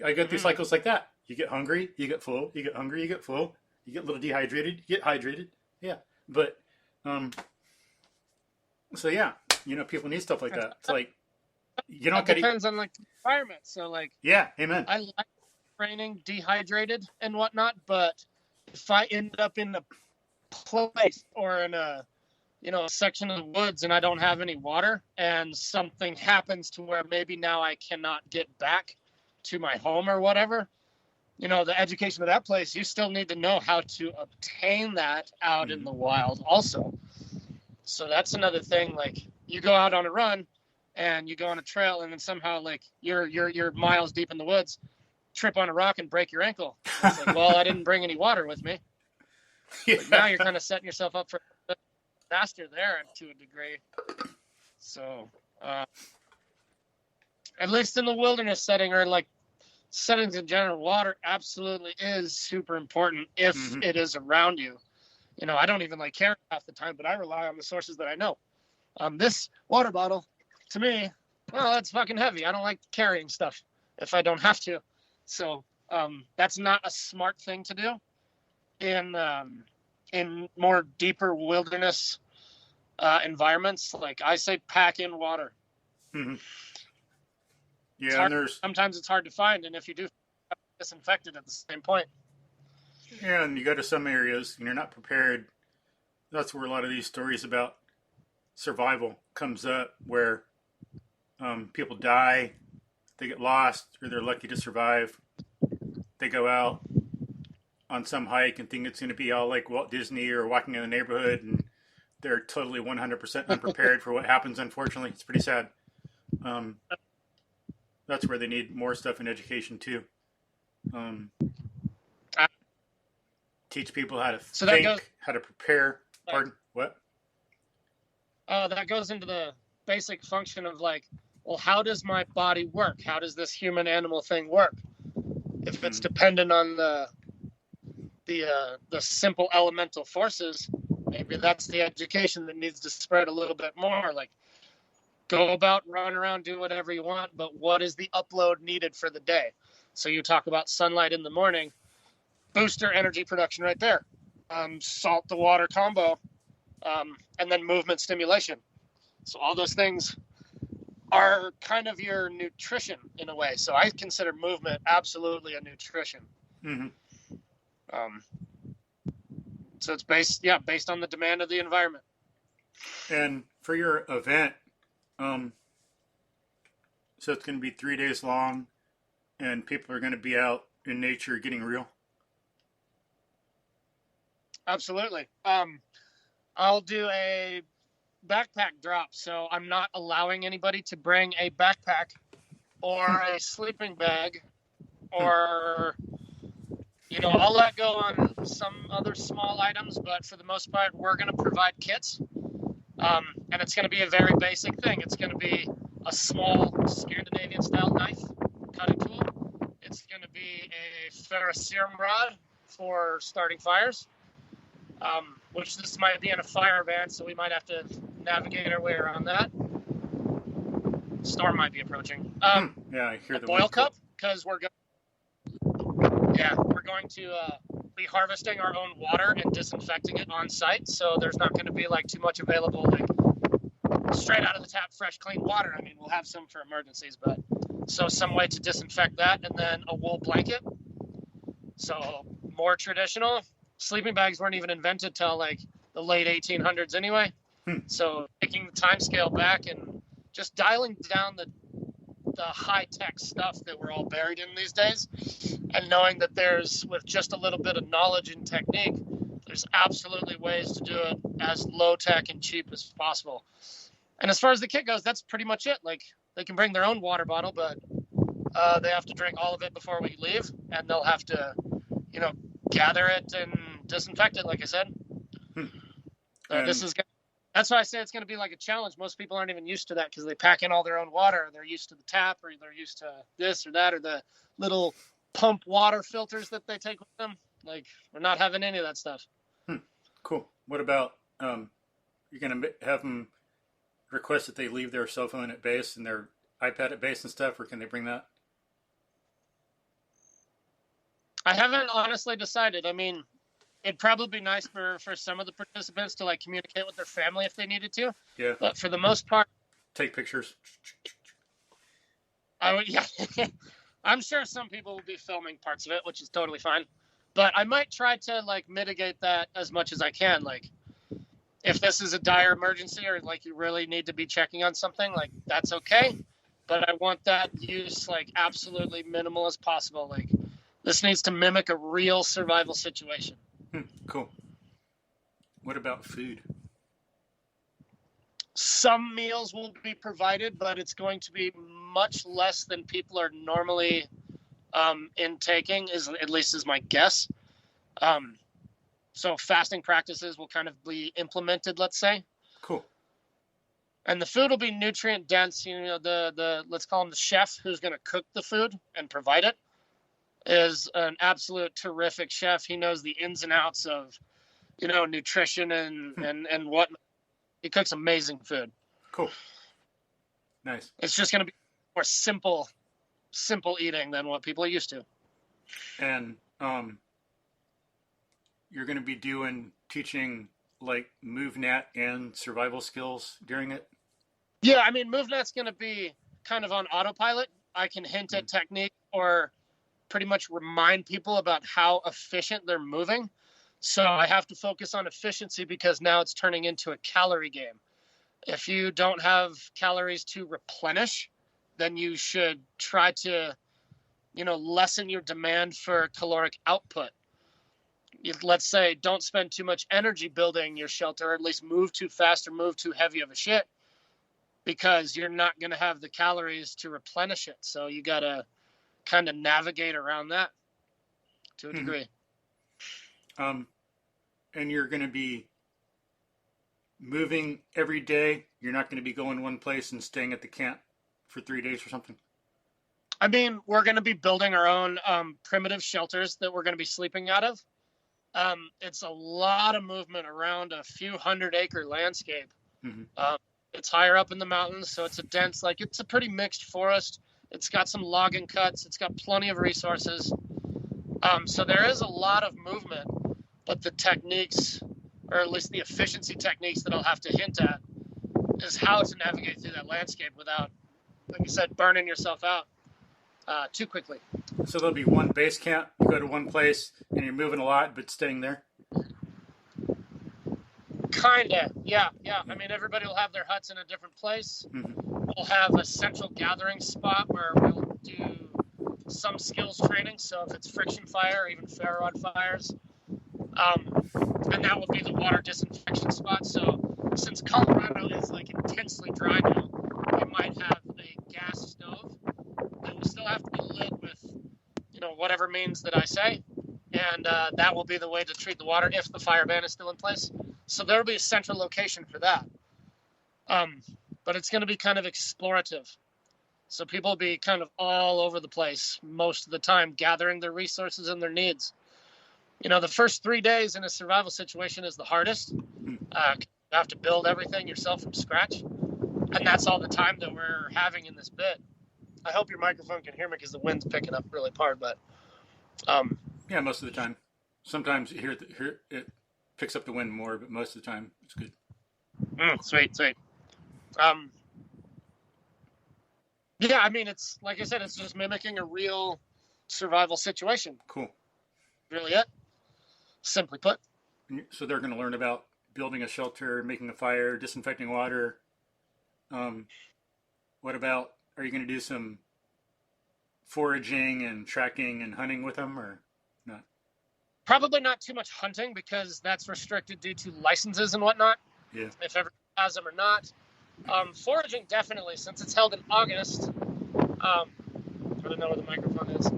I go through cycles like that. You get hungry, you get full. You get hungry, you get full. You get a little dehydrated, you get hydrated. Yeah, but so yeah, people need stuff like that. It's like you don't. It depends on like the environment. So like, yeah, amen. I like training dehydrated and whatnot, but if I end up in a place or in a section of the woods and I don't have any water, and something happens to where maybe now I cannot get back to my home or whatever, the education of that place, you still need to know how to obtain that out in the wild also. So that's another thing. Like, you go out on a run and you go on a trail, and then somehow like you're miles deep in the woods, trip on a rock and break your ankle. It's like, well, I didn't bring any water with me. Yeah. But now you're kind of setting yourself up for disaster there to a degree. So at least in the wilderness setting, or like settings in general, water absolutely is super important if it is around you. I don't even like carry half the time, but I rely on the sources that I know. This water bottle, to me, well, that's fucking heavy. I don't like carrying stuff if I don't have to. So that's not a smart thing to do in more deeper wilderness environments. Like, I say pack in water. Yeah, and sometimes it's hard to find, and if you do, disinfect it at the same point. Yeah, and you go to some areas and you're not prepared. That's where a lot of these stories about survival comes up, where people die, they get lost, or they're lucky to survive. They go out, on some hike and think it's going to be all like Walt Disney or walking in the neighborhood, and they're totally 100% unprepared for what happens. Unfortunately, it's pretty sad. That's where they need more stuff in education too. Teach people how to think, how to prepare. Pardon? What? That goes into the basic function of like, well, how does my body work? How does this human animal thing work? If it's dependent on the simple elemental forces, maybe that's the education that needs to spread a little bit more. Like, go about, run around, do whatever you want, but what is the upload needed for the day? So you talk about sunlight in the morning, booster energy production right there, salt to water combo, and then movement stimulation. So all those things are kind of your nutrition in a way. So I consider movement absolutely a nutrition. Mm-hmm. So it's based on the demand of the environment. And for your event, so it's going to be 3 days long, and people are going to be out in nature getting real. Absolutely. I'll do a backpack drop, so I'm not allowing anybody to bring a backpack or a sleeping bag, or I'll let go on some other small items, but for the most part, we're going to provide kits, and it's going to be a very basic thing. It's going to be a small Scandinavian-style knife cutting tool. It's going to be a ferrocerium rod for starting fires. Which this might be in a fire van, so we might have to navigate our way around that. Storm might be approaching. Yeah, I hear the boil cup, because we're going to be harvesting our own water and disinfecting it on site, so there's not going to be like too much available, like straight out of the tap, fresh, clean water. I mean, we'll have some for emergencies, but so some way to disinfect that, and then a wool blanket. So more traditional. Sleeping bags weren't even invented till like the late 1800s anyway. So taking the time scale back and just dialing down the high-tech stuff that we're all buried in these days, and knowing that there's, with just a little bit of knowledge and technique, there's absolutely ways to do it as low-tech and cheap as possible. And as far as the kit goes, that's pretty much it. Like, they can bring their own water bottle, but they have to drink all of it before we leave, and they'll have to, gather it and disinfect it, like I said. That's why I say it's going to be like a challenge. Most people aren't even used to that because they pack in all their own water. They're used to the tap, or they're used to this or that, or the little pump water filters that they take with them. Like, we're not having any of that stuff. Cool. What about, you're going to have them request that they leave their cell phone at base and their iPad at base and stuff, or can they bring that? I haven't honestly decided. I mean, it'd probably be nice for some of the participants to like communicate with their family if they needed to. Yeah. But for the most part, take pictures. Yeah. I'm sure some people will be filming parts of it, which is totally fine. But I might try to like mitigate that as much as I can. Like, if this is a dire emergency or like you really need to be checking on something, like that's okay. But I want that use like absolutely minimal as possible. Like, this needs to mimic a real survival situation. Cool. What about food? Some meals will be provided, but it's going to be much less than people are normally intaking, at least is my guess. So fasting practices will kind of be implemented, let's say. Cool. And the food will be nutrient dense. The let's call him the chef who's going to cook the food and provide it is an absolute terrific chef. He knows the ins and outs of, nutrition and whatnot. He cooks amazing food. Cool. Nice. It's just going to be more simple eating than what people are used to. And you're going to be teaching like MovNat and survival skills during it? Yeah, I mean, MovNat's going to be kind of on autopilot. I can hint at technique or pretty much remind people about how efficient they're moving. So I have to focus on efficiency because now it's turning into a calorie game. If you don't have calories to replenish, then you should try to, lessen your demand for caloric output. let's say, don't spend too much energy building your shelter, or at least move too fast or move too heavy of a shit, because you're not going to have the calories to replenish it. So you got to kind of navigate around that to a degree. And you're going to be moving every day. You're not going to be going one place and staying at the camp for 3 days or something. I mean, we're going to be building our own primitive shelters that we're going to be sleeping out of. It's a lot of movement around a few 100-acre landscape. It's higher up in the mountains, so it's a pretty mixed forest. It's got some logging cuts. It's got plenty of resources. So there is a lot of movement, but the techniques, or at least the efficiency techniques that I'll have to hint at, is how to navigate through that landscape without, like you said, burning yourself out too quickly. So there'll be one base camp. You go to one place and you're moving a lot, but staying there? Kinda, yeah. I mean, everybody will have their huts in a different place. We'll have a central gathering spot where we'll do some skills training. So if it's friction fire or even ferro rod fires, and that will be the water disinfection spot. So since Colorado is like intensely dry now, we might have a gas stove that will still have to be lit with, whatever means that I say. And that will be the way to treat the water if the fire ban is still in place. So there will be a central location for that. But it's going to be kind of explorative. So people will be kind of all over the place most of the time, gathering their resources and their needs. The first 3 days in a survival situation is the hardest. You have to build everything yourself from scratch. And that's all the time that we're having in this bit. I hope your microphone can hear me because the wind's picking up really hard. But yeah, most of the time. Sometimes you hear it picks up the wind more, but most of the time it's good. Sweet. Yeah, I mean, it's like I said, it's just mimicking a real survival situation. Cool. Really it. Simply put. So they're going to learn about building a shelter, making a fire, disinfecting water. What about, are you going to do some foraging and tracking and hunting with them or not? Probably not too much hunting because that's restricted due to licenses and whatnot. Yeah. If everyone has them or not. Foraging, definitely, since it's held in August. I don't know where the microphone is.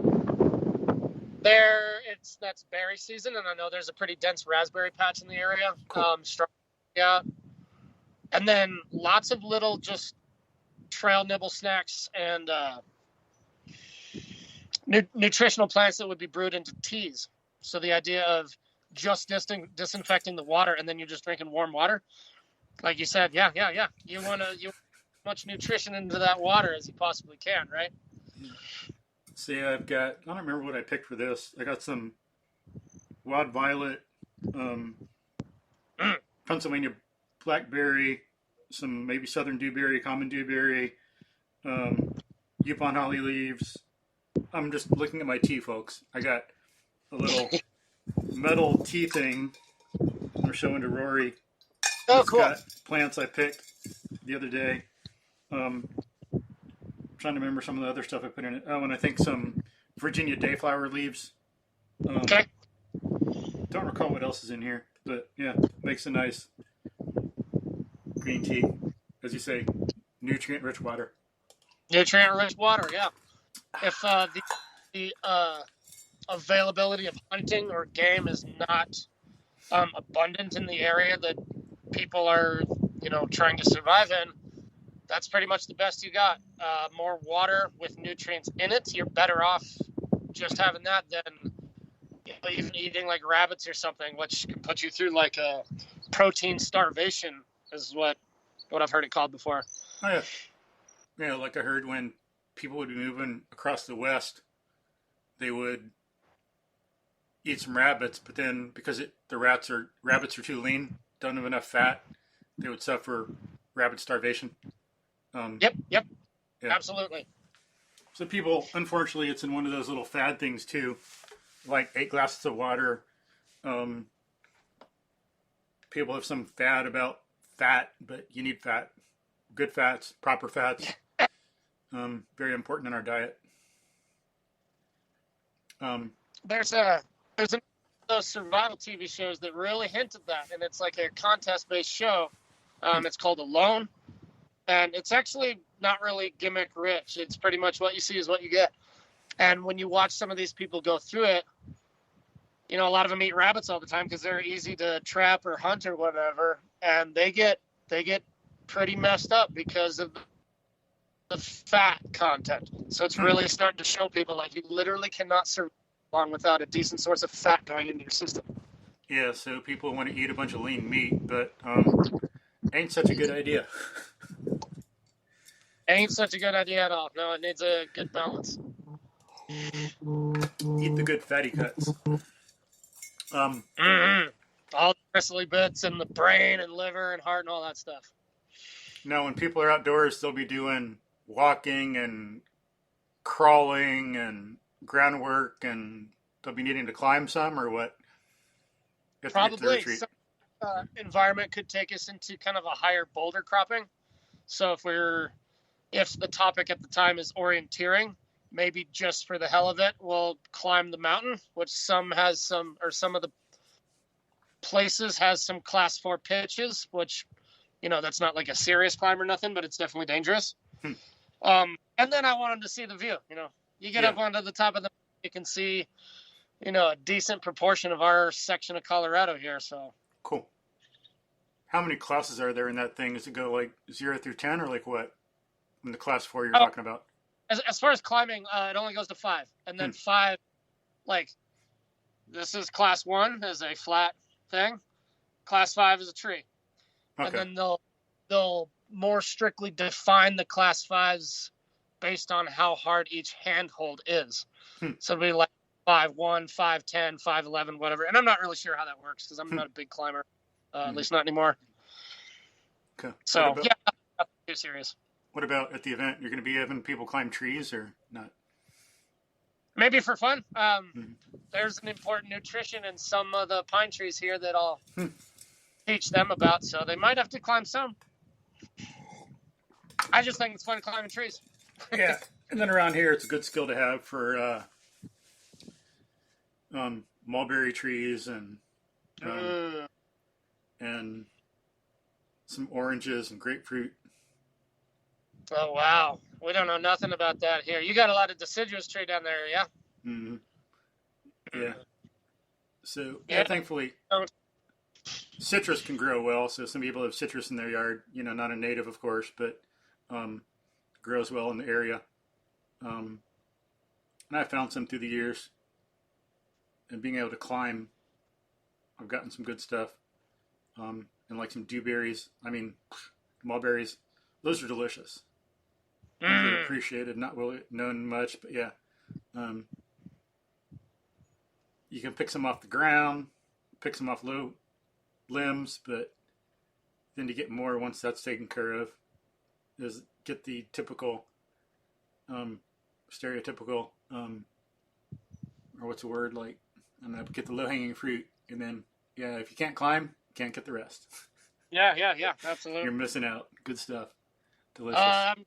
That's berry season, and I know there's a pretty dense raspberry patch in the area. Cool. Yeah. And then lots of little just trail nibble snacks and nutritional plants that would be brewed into teas. So the idea of just disinfecting the water and then you're just drinking warm water. Like you said, yeah. You want as much nutrition into that water as you possibly can, right? See, I don't remember what I picked for this. I got some wild violet, Pennsylvania blackberry, some maybe southern dewberry, common dewberry, Yupon holly leaves. I'm just looking at my tea, folks. I got a little metal tea thing I'm showing to Roary. Oh, It's cool. got plants I picked the other day. Trying to remember some of the other stuff I put in it. Oh, and I think some Virginia dayflower leaves. Okay. Don't recall what else is in here, but yeah, makes a nice green tea. As you say, nutrient-rich water. Nutrient-rich water, yeah. If the availability of hunting or game is not abundant in the area that people are, trying to survive in, that's pretty much the best you got. More water with nutrients in it, you're better off just having that than even eating like rabbits or something, which can put you through like a protein starvation, is what I've heard it called before. Oh yeah, yeah. Like I heard when people would be moving across the West, they would eat some rabbits, but then because the rabbits are too lean, don't have enough fat, they would suffer rabbit starvation. Yep, yeah. Absolutely. So people, unfortunately, it's in one of those little fad things too, like 8 glasses of water. People have some fad about fat, but you need fat, good fats, proper fats. Very important in our diet. There's an those survival TV shows that really hint at that, and it's like a contest-based show. It's called Alone, and it's actually not really gimmick rich. It's pretty much what you see is what you get. And when you watch some of these people go through it, you know, a lot of them eat rabbits all the time because they're easy to trap or hunt or whatever, and they get pretty messed up because of the fat content. So it's really starting to show people like you literally cannot survive long without a decent source of fat going into your system. Yeah, so people want to eat a bunch of lean meat, but ain't such a good idea. Ain't such a good idea at all. No, it needs a good balance. Eat the good fatty cuts. All the bristly bits and the brain and liver and heart and all that stuff. Now, when people are outdoors, they'll be doing walking and crawling and groundwork, and they'll be needing to climb some, or what? Probably. Some environment could take us into kind of a higher boulder cropping. So if the topic at the time is orienteering, maybe just for the hell of it, we'll climb the mountain, which some of the places has some class 4 pitches, which, you know, that's not like a serious climb or nothing, but it's definitely dangerous. And then I want them to see the view. You know, you get up onto the top of the, you can see, you know, a decent proportion of our section of Colorado here. So cool. How many classes are there in that thing? Does it go like 0 through 10, or like what? In the class 4 you're talking about? As far as climbing, it only goes to 5, and then 5, like, this is class 1 is a flat thing. Class 5 is a tree. Okay. And then they'll more strictly define the class 5s based on how hard each handhold is. So it'll be like 5-1, 5-10, 5-11, whatever. And I'm not really sure how that works because I'm not a big climber, at least not anymore. Okay. So, yeah, not too serious. What about at the event? You're going to be having people climb trees or not? Maybe for fun. There's an important nutrition in some of the pine trees here that I'll teach them about, so they might have to climb some. I just think it's fun climbing trees. Yeah, and then around here, it's a good skill to have for mulberry trees and some oranges and grapefruit. Oh, wow. We don't know nothing about that here. You got a lot of deciduous tree down there, yeah? Mm-hmm. Yeah. So, yeah, thankfully, citrus can grow well. So some people have citrus in their yard. You know, not a native, of course, but grows well in the area. And I found some through the years. And being able to climb, I've gotten some good stuff. And like some dewberries. I mean, mulberries. Those are delicious. Really appreciated, not really known much, but yeah. You can pick some off the ground, pick some off low limbs, but then to get more once that's taken care of is get the typical, stereotypical, or what's the word, like, I don't know, get the low-hanging fruit, and then, yeah, if you can't climb, you can't get the rest. Yeah, absolutely. You're missing out. Good stuff. Delicious. I'm kind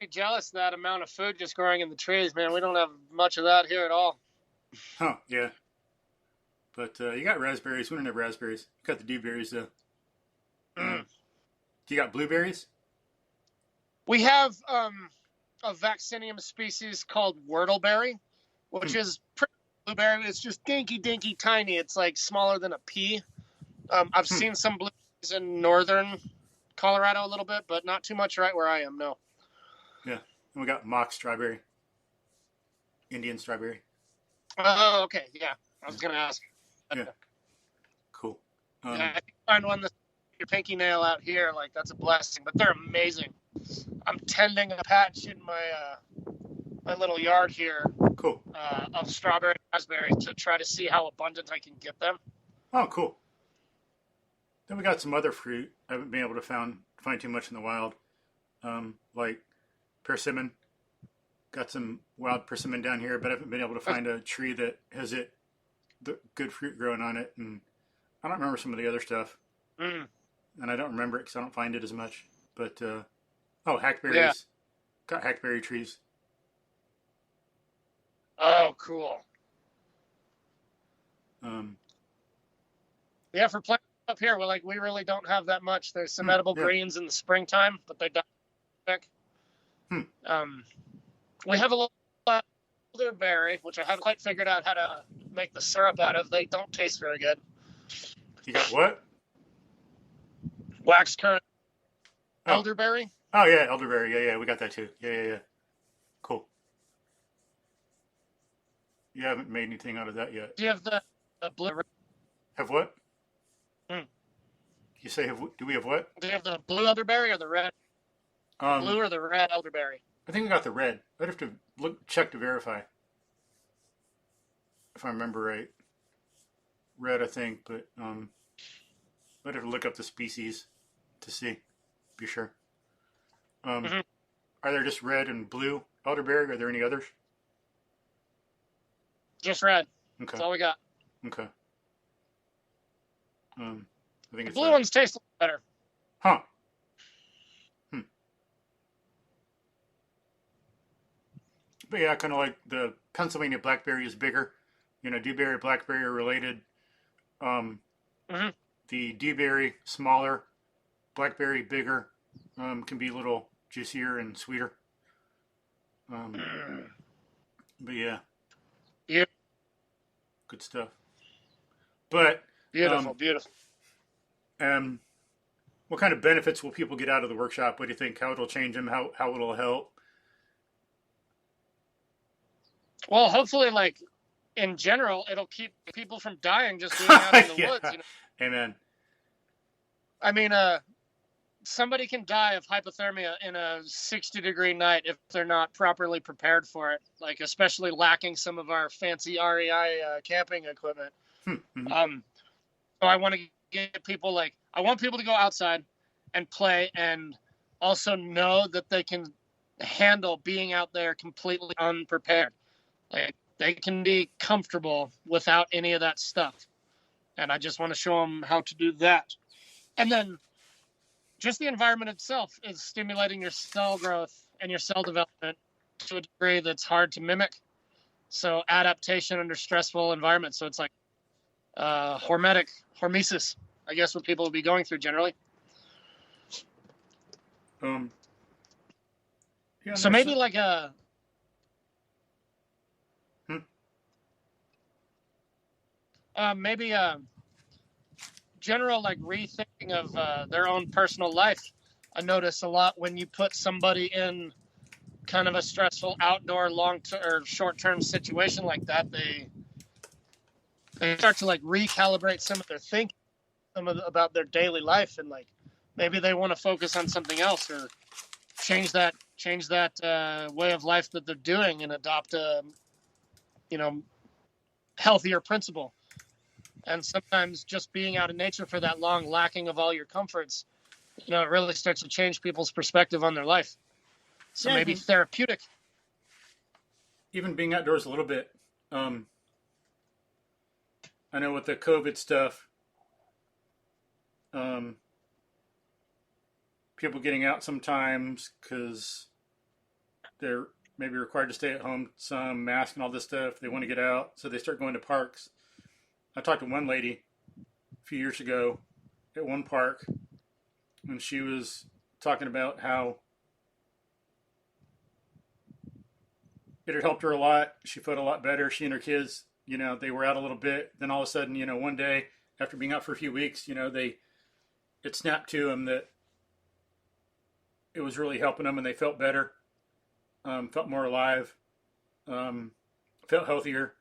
of jealous of that amount of food just growing in the trees, man. We don't have much of that here at all. Huh, yeah. But you got raspberries. We don't have raspberries. You got the dewberries, though. You got blueberries? We have a vaccinium species called whortleberry, which is pretty blueberry. It's just dinky, tiny. It's like smaller than a pea. I've seen some blueberries in northern Colorado a little bit, but not too much right where I am, no. Yeah. And we got mock strawberry. Indian strawberry. Oh, okay. Yeah. I was going to ask. Yeah. Cool. Yeah, I find one that's your pinky nail out here, like that's a blessing, but they're amazing. I'm tending a patch in my little yard here. Cool. Of strawberry and raspberry to try to see how abundant I can get them. Oh, cool. Then we got some other fruit I haven't been able to find too much in the wild, like persimmon. Got some wild persimmon down here, but I haven't been able to find a tree that has the good fruit growing on it. And I don't remember some of the other stuff. And I don't remember it because I don't find it as much. But, hackberries. Yeah. Got hackberry trees. Oh, cool. Yeah, for plants up here, we really don't have that much. There's some edible greens in the springtime, but they die quick. We have a little elderberry, which I haven't quite figured out how to make the syrup out of. They don't taste very good. You got what? Wax currant. Elderberry. Oh yeah, elderberry. Yeah, we got that too. Yeah. Cool. You haven't made anything out of that yet. Do you have the blue? Have what? You say do we have what? Do you have the blue elderberry or the red? Blue or the red elderberry? I think we got the red. I'd have to check to verify. If I remember right. Red, I think, but I'd have to look up the species to see. Be sure. Are there just red and blue elderberry? Are there any others? Just red. Okay. That's all we got. Okay. I think the blue ones taste a little better. Huh. But yeah, kind of like the Pennsylvania blackberry is bigger. You know, dewberry, blackberry are related. The dewberry, smaller. Blackberry, bigger. Can be a little juicier and sweeter. But yeah. Yeah. Good stuff. But beautiful. What kind of benefits will people get out of the workshop? What do you think? How it'll change them? How it'll help? Well, hopefully, in general, it'll keep people from dying just being out in the woods. You know? Amen. I mean, somebody can die of hypothermia in a 60-degree night if they're not properly prepared for it, especially lacking some of our fancy REI camping equipment. So I want to get people I want people to go outside and play and also know that they can handle being out there completely unprepared. They can be comfortable without any of that stuff. And I just want to show them how to do that. And then just the environment itself is stimulating your cell growth and your cell development to a degree that's hard to mimic. So adaptation under stressful environments. So it's hormesis, I guess, what people will be going through generally. So maybe maybe a general rethinking of their own personal life. I notice a lot when you put somebody in kind of a stressful outdoor or short-term situation like that, they start to recalibrate some of their thinking, about their daily life, and maybe they want to focus on something else or change that way of life that they're doing and adopt a healthier principle. And sometimes just being out in nature for that long, lacking of all your comforts, it really starts to change people's perspective on their life. So maybe therapeutic. Even being outdoors a little bit. I know with the COVID stuff, people getting out sometimes because they're maybe required to stay at home, some mask and all this stuff. They want to get out, so they start going to parks. I talked to one lady a few years ago at one park, and she was talking about how it had helped her a lot. She felt a lot better. She and her kids, they were out a little bit. Then all of a sudden, one day after being out for a few weeks, it snapped to them that it was really helping them, and they felt better, felt more alive, felt healthier.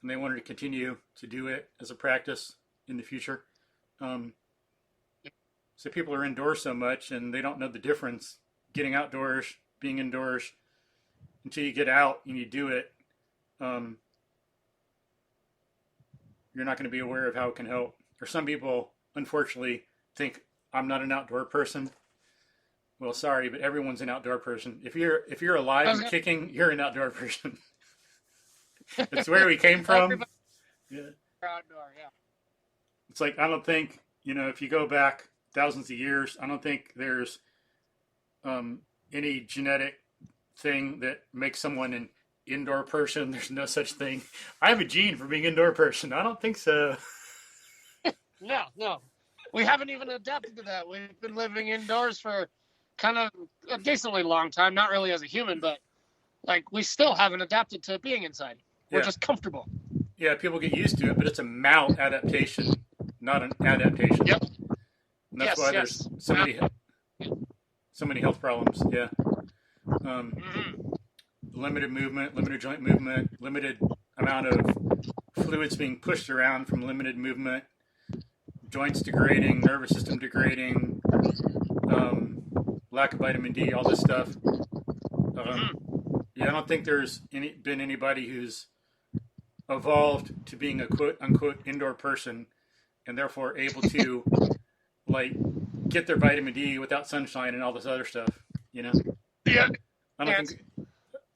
And they wanted to continue to do it as a practice in the future. So people are indoors so much and they don't know the difference getting outdoors, being indoors, until you get out and you do it. You're not going to be aware of how it can help. Or some people, unfortunately, think I'm not an outdoor person. Well, sorry, but everyone's an outdoor person. If you're alive and kicking, you're an outdoor person. It's where we came from. Yeah. Outdoor, yeah. It's I don't think, if you go back thousands of years, I don't think there's any genetic thing that makes someone an indoor person. There's no such thing. I have a gene for being an indoor person. I don't think so. No. We haven't even adapted to that. We've been living indoors for kind of a decently long time. Not really as a human, but like we still haven't adapted to being inside. We're just comfortable. Yeah, people get used to it, but it's a maladaptation, not an adaptation. Yep. And that's why there's so many health problems. Yeah. Limited movement, limited joint movement, limited amount of fluids being pushed around from limited movement, joints degrading, nervous system degrading, lack of vitamin D, all this stuff. Yeah, I don't think there's been anybody who's evolved to being a quote unquote indoor person and therefore able to like get their vitamin D without sunshine and all this other stuff, you know? Yeah. I don't think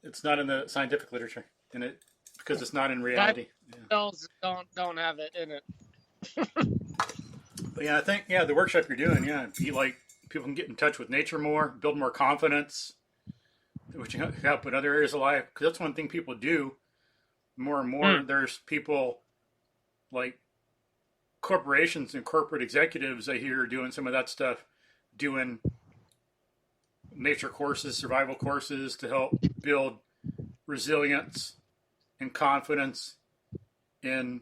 it's not in the scientific literature in it because it's not in reality. Cells don't have it in it. But yeah, I think the workshop you're doing, be like people can get in touch with nature more, build more confidence, which can help in other areas of life. Because that's one thing people do more and more. There's people like corporations and corporate executives I hear doing some of that stuff, doing nature courses, survival courses to help build resilience and confidence in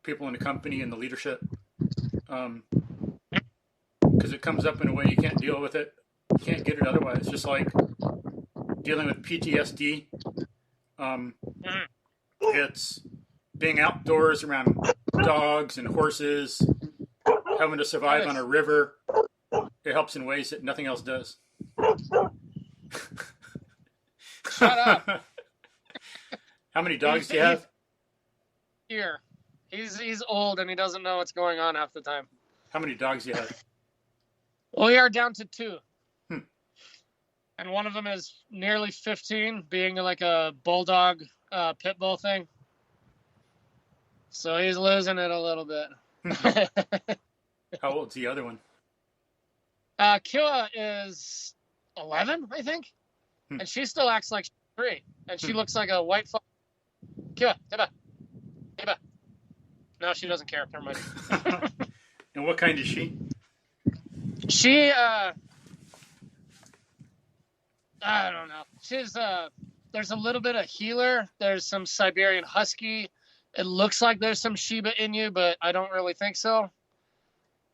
people in the company and the leadership. Because it comes up in a way you can't deal with it. You can't get it otherwise. Just like dealing with PTSD. It's being outdoors around dogs and horses, having to survive on a river. It helps in ways that nothing else does. Shut up. How many dogs do you have? Here. He's old and he doesn't know what's going on half the time. How many dogs do you have? Well, we are down to 2. And one of them is nearly 15, being like a bulldog pit bull thing. So he's losing it a little bit. How old's the other one? Kiah is 11, I think. And she still acts like she's 3. And she looks like a white fox. Kiah, Hiba. No, she doesn't care. Never mind. And what kind is she? She, I don't know. She's, there's a little bit of healer. There's some Siberian Husky. It looks like there's some Shiba Inu, but I don't really think so.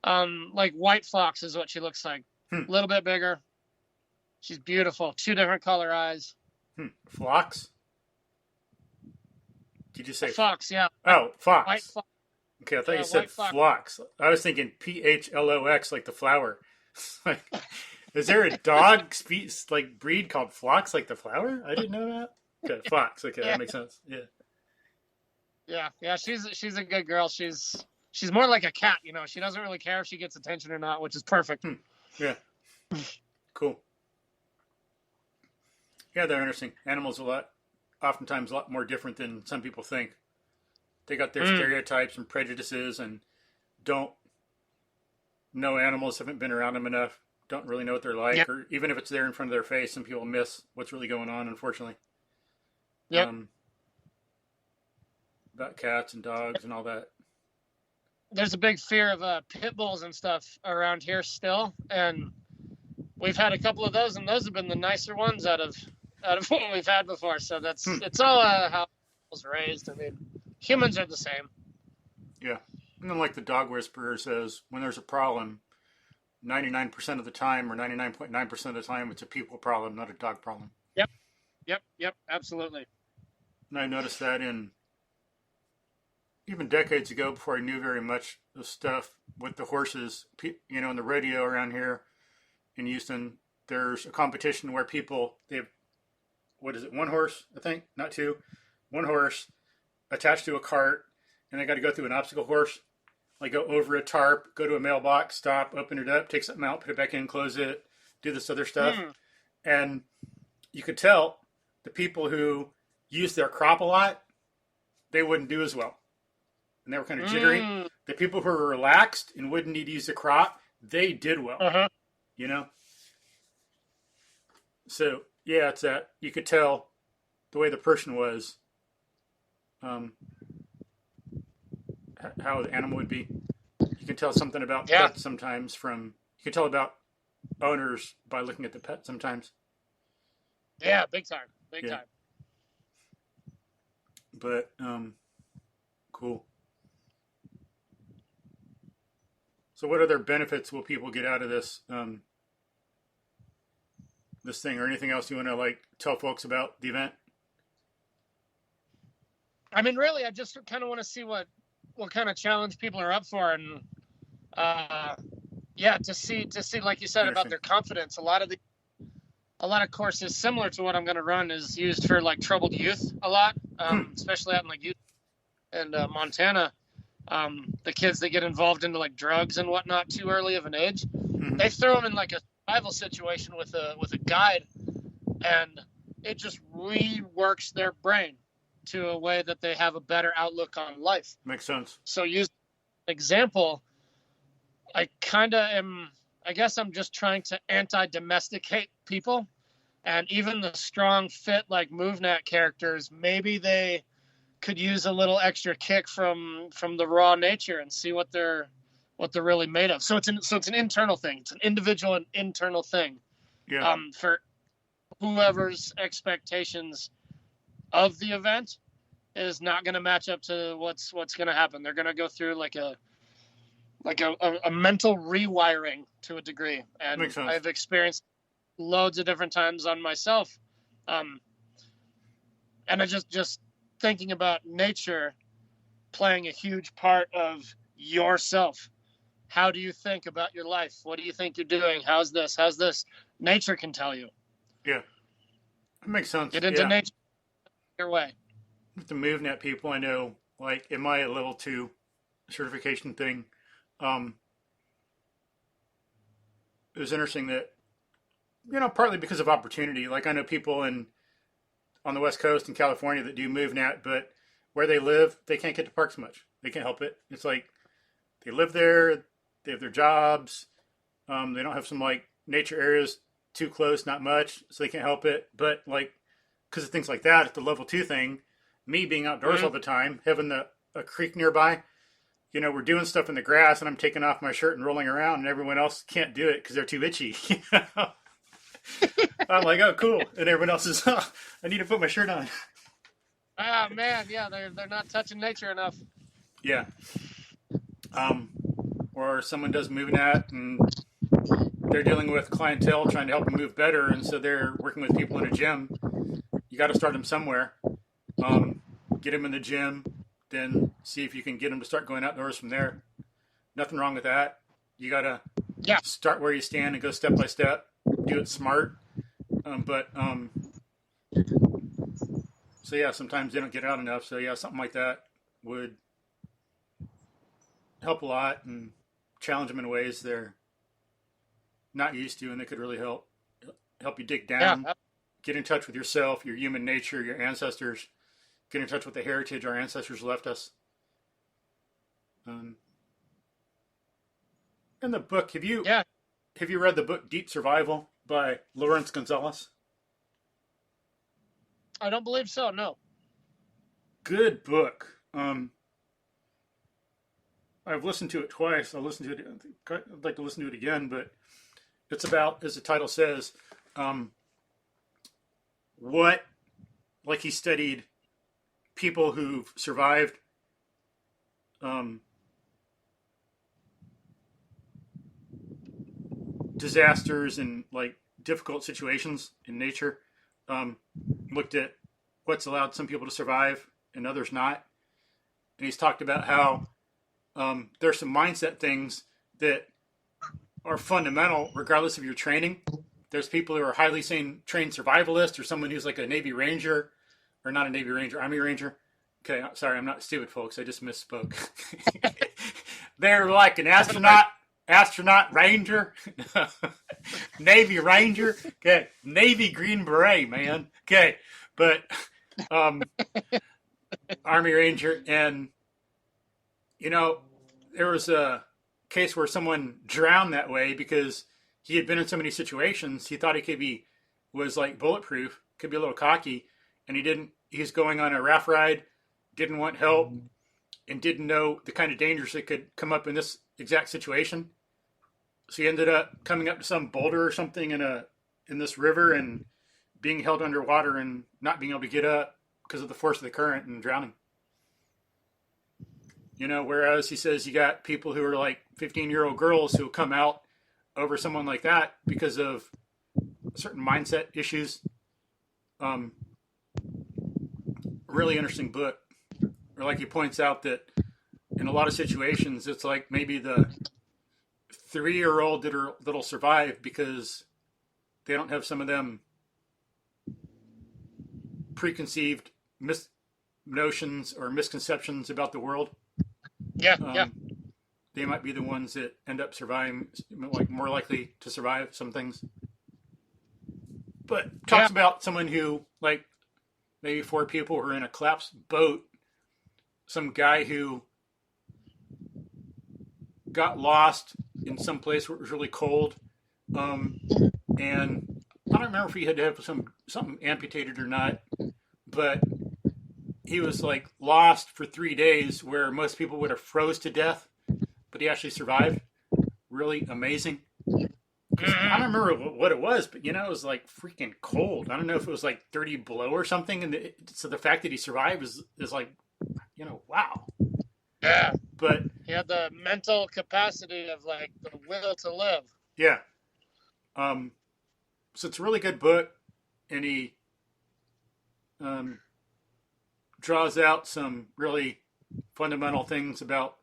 Like white fox is what she looks like. A little bit bigger. She's beautiful. 2 different color eyes. Flox? Did you say fox? Yeah. Oh, fox. White fox. Okay, I thought you said phlox. I was thinking PHLOX, like the flower. Like, is there a dog breed called phlox, like the flower? I didn't know that. Okay, fox. Okay, that makes sense. Yeah. Yeah. She's a good girl. She's more like a cat. You know, she doesn't really care if she gets attention or not, which is perfect. Yeah. Cool. Yeah, they're interesting. Animals oftentimes a lot more different than some people think. They got their stereotypes and prejudices and don't know animals, haven't been around them enough, don't really know what they're like, or even if it's there in front of their face, some people miss what's really going on, unfortunately. About cats and dogs and all that. There's a big fear of pit bulls and stuff around here still, and we've had a couple of those, and those have been the nicer ones out of what we've had before. So it's all how I was raised. I mean, humans are the same. Yeah. And then like the dog whisperer says, when there's a problem, 99% of the time or 99.9% of the time, it's a people problem, not a dog problem. Yep, absolutely. And I noticed that in even decades ago, before I knew very much of stuff with the horses, you know, in the rodeo around here in Houston, there's a competition where people, they have, 1 horse, I think, not 2, 1 horse attached to a cart, and they got to go through an obstacle course, like go over a tarp, go to a mailbox, stop, open it up, take something out, put it back in, close it, do this other stuff. And you could tell the people who use their crop a lot, they wouldn't do as well. And they were kind of jittery. The people who were relaxed and wouldn't need to use the crop, they did well. You know? So, yeah, it's that. You could tell the way the person was, how the animal would be. You can tell something about pets sometimes from, you can tell about owners by looking at the pet sometimes. Yeah, big time. Big time. But, cool. So what other benefits will people get out of this, this thing, or anything else you want to like tell folks about the event? I mean, really, I just kind of want to see what kind of challenge people are up for, and to see, like you said, about their confidence. A lot of courses similar to what I'm going to run is used for like troubled youth a lot, especially out in like youth and Montana. The kids that get involved into like drugs and whatnot too early of an age, they throw them in like a survival situation with a guide, and it just reworks their brain to a way that they have a better outlook on life. Makes sense. So use example, I guess I'm just trying to anti-domesticate people, and even the strong fit like MovNat characters, maybe they could use a little extra kick from the raw nature and see what they're really made of. So it's an internal thing. It's an individual and internal thing. Yeah. For whoever's expectations of the event is not going to match up to what's going to happen. They're going to go through like a mental rewiring to a degree, and Makes sense. I've experienced loads of different times on myself. And I just thinking about nature playing a huge part of yourself. How do you think about your life? What do you think you're doing? How's this? Nature can tell you. Yeah. That makes sense. Get into nature your way. With the MovNat people, I know, like in my level 2 certification thing, it was interesting that, partly because of opportunity. Like I know people on the West Coast in California that do MovNat, but where they live, they can't get to parks much. They can't help it. It's like they live there, they have their jobs, they don't have some like nature areas too close, not much, so they can't help it. But like, because of things like that, at the level 2 thing, me being outdoors all the time, having a creek nearby, we're doing stuff in the grass, and I'm taking off my shirt and rolling around, and everyone else can't do it because they're too itchy. I'm like, oh, cool. And everyone else is, I need to put my shirt on. Ah, man, yeah, they're not touching nature enough. Yeah. Or someone does MovNat, and they're dealing with clientele trying to help them move better, and so they're working with people in a gym. You got to start them somewhere. Get them in the gym, then see if you can get them to start going outdoors from there. Nothing wrong with that. You got to start where you stand and go step by step. Do it smart. So yeah, sometimes they don't get out enough. So yeah, something like that would help a lot and challenge them in ways they're not used to, and they could really help you dig down, get in touch with yourself, your human nature, your ancestors, get in touch with the heritage our ancestors left us. In the book, have you read the book Deep Survival by Lawrence Gonzalez? I don't believe so, no. Good book. I've listened to it twice. I'd like to listen to it again, but it's about, as the title says, he studied people who've survived disasters and like difficult situations in nature, looked at what's allowed some people to survive and others not. And he's talked about how there's some mindset things that are fundamental regardless of your training. There's people who are highly trained survivalists, or someone who's like a Navy Ranger, or not a Navy Ranger, Army Ranger. Okay, sorry, I'm not stupid, folks. I just misspoke. They're like an astronaut Ranger, Navy Ranger. Okay, Navy Green Beret, man. Okay, but Army Ranger, and there was a case where someone drowned that way because he had been in so many situations. He thought he was like bulletproof, could be a little cocky, and he didn't. He's going on a raft ride, didn't want help, and didn't know the kind of dangers that could come up in this exact situation. So he ended up coming up to some boulder or something in this river and being held underwater and not being able to get up because of the force of the current and drowning. You know, whereas he says you got people who are like 15-year-old girls who come out over someone like that because of certain mindset issues. Really interesting book. Or like he points out that in a lot of situations, it's like maybe the 3-year-old that'll survive because they don't have some of them preconceived notions or misconceptions about the world. Yeah. They might be the ones that end up surviving, like more likely to survive some things. But talks about someone who, like, maybe 4 people who are in a collapsed boat. Some guy who got lost in some place where it was really cold, and I don't remember if he had to have something amputated or not, but he was like lost for 3 days where most people would have froze to death, but he actually survived. Really amazing. I don't remember what it was, but you know, it was like freaking cold. I don't know if it was like 30 below or something, and so the fact that he survived is like, you know, wow. Yeah. But he had the mental capacity of like the will to live. Yeah. So it's a really good book, and he draws out some really fundamental things about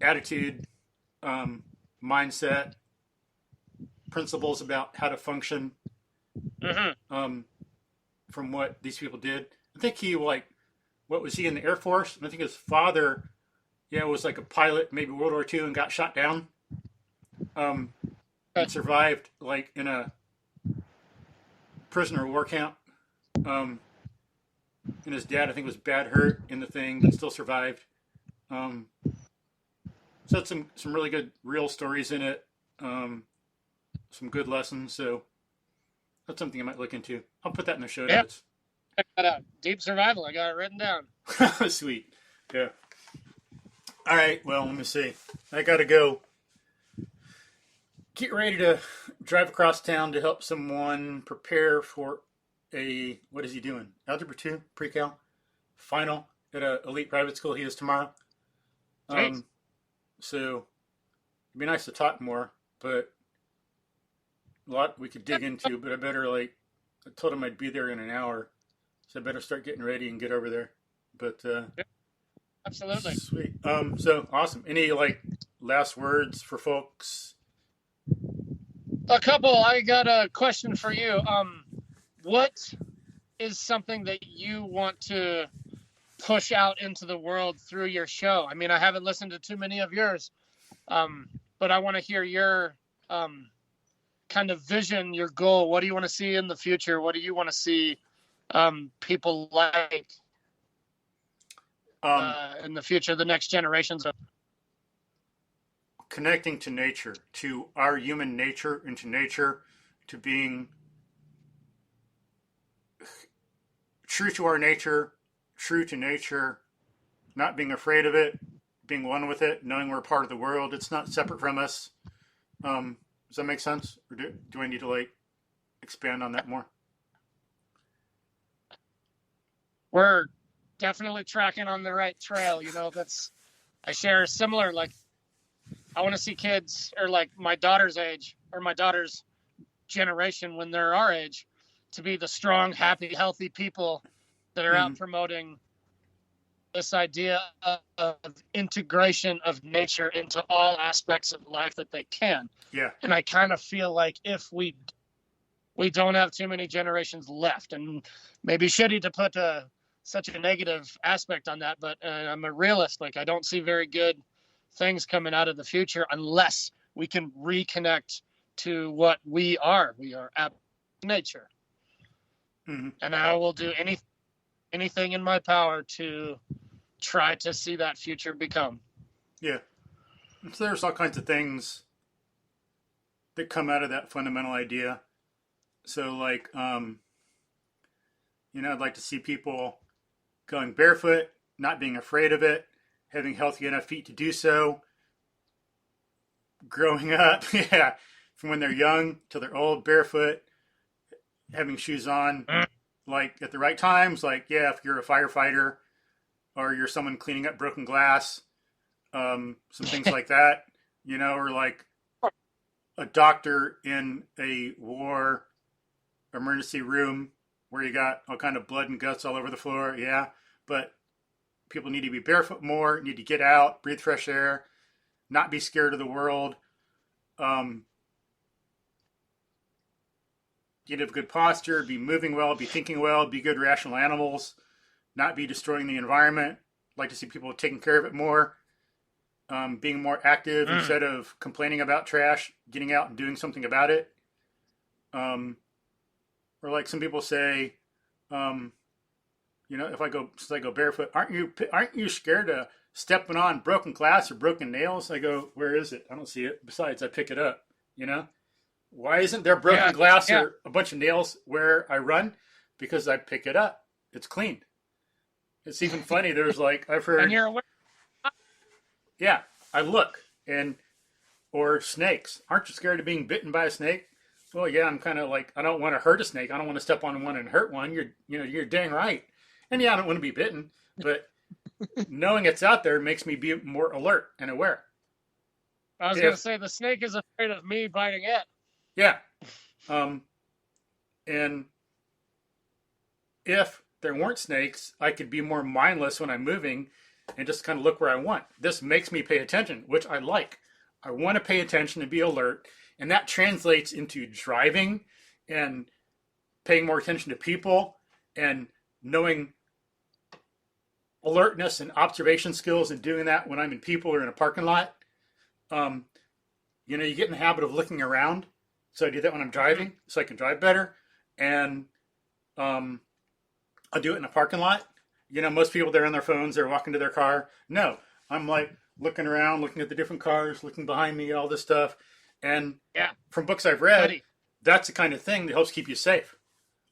attitude, mindset, principles about how to function, from what these people did. I think he what was he in the Air Force? And I think his father, was like a pilot, maybe World War II, and got shot down. And survived like in a prisoner of war camp. And his dad, I think, was bad hurt in the thing, but still survived. So it's some really good real stories in it. Some good lessons. So that's something I might look into. I'll put that in the show notes. Check that out. Deep Survival. I got it written down. Sweet. Yeah. All right. Well, let me see. I got to go get ready to drive across town to help someone prepare for what is he doing? Algebra 2 pre-cal final at an elite private school he is tomorrow. So it'd be nice to talk more, but a lot we could dig into, but I told him I'd be there in an hour, so I better start getting ready and get over there. But absolutely. Sweet. So awesome. Any last words for folks? A couple. I got a question for you. What is something that you want to push out into the world through your show? I mean, I haven't listened to too many of yours, but I want to hear your kind of vision, your goal. What do you want to see in the future? What do you want to see people like in the future, the next generations of? Connecting to nature, to our human nature, and to nature, to being true to our nature, true to nature, not being afraid of it, being one with it, knowing we're part of the world. It's not separate from us. Does that make sense? Or do I need to expand on that more? We're definitely tracking on the right trail. I share a similar, I want to see kids or my daughter's age or my daughter's generation when they're our age to be the strong, happy, healthy people that are out promoting this idea of integration of nature into all aspects of life that they can. Yeah. And I kind of feel like if we don't have too many generations left, and maybe shitty to put such a negative aspect on that, but I'm a realist. I don't see very good things coming out of the future unless we can reconnect to what we are. We are at nature. Mm-hmm. And I will do anything in my power to try to see that future become. Yeah. So there's all kinds of things that come out of that fundamental idea. So I'd like to see people going barefoot, not being afraid of it, having healthy enough feet to do so, growing up, yeah, from when they're young till they're old, barefoot, having shoes on, like at the right times, like, yeah, if you're a firefighter or you're someone cleaning up broken glass, some things like that, or like a doctor in a war emergency room where you got all kind of blood and guts all over the floor, yeah, but people need to be barefoot more, need to get out, breathe fresh air, not be scared of the world, get a good posture, be moving well, be thinking well, be good rational animals, not be destroying the environment. Like to see people taking care of it more, being more active instead of complaining about trash, getting out and doing something about it. Or like some people say, if I go barefoot, aren't you scared of stepping on broken glass or broken nails? I go, where is it? I don't see it. Besides, I pick it up. Why isn't there broken glass or a bunch of nails where I run? Because I pick it up. It's cleaned. It's even funny. There's like, I've heard. And you're aware. Yeah, I look or snakes. Aren't you scared of being bitten by a snake? Well, yeah, I'm kind of like, I don't want to hurt a snake. I don't want to step on one and hurt one. You're dang right. And yeah, I don't want to be bitten, but knowing it's out there makes me be more alert and aware. I was going to say the snake is afraid of me biting it. Yeah. And if there weren't snakes, I could be more mindless when I'm moving and just kind of look where I want. This makes me pay attention, which I like. I want to pay attention and be alert. And that translates into driving and paying more attention to people and knowing alertness and observation skills and doing that when I'm in people or in a parking lot. You get in the habit of looking around. So I do that when I'm driving so I can drive better. And I'll do it in a parking lot. Most people, they're on their phones, they're walking to their car. No, I'm like looking around, looking at the different cars, looking behind me, all this stuff. And from books I've read, that's the kind of thing that helps keep you safe.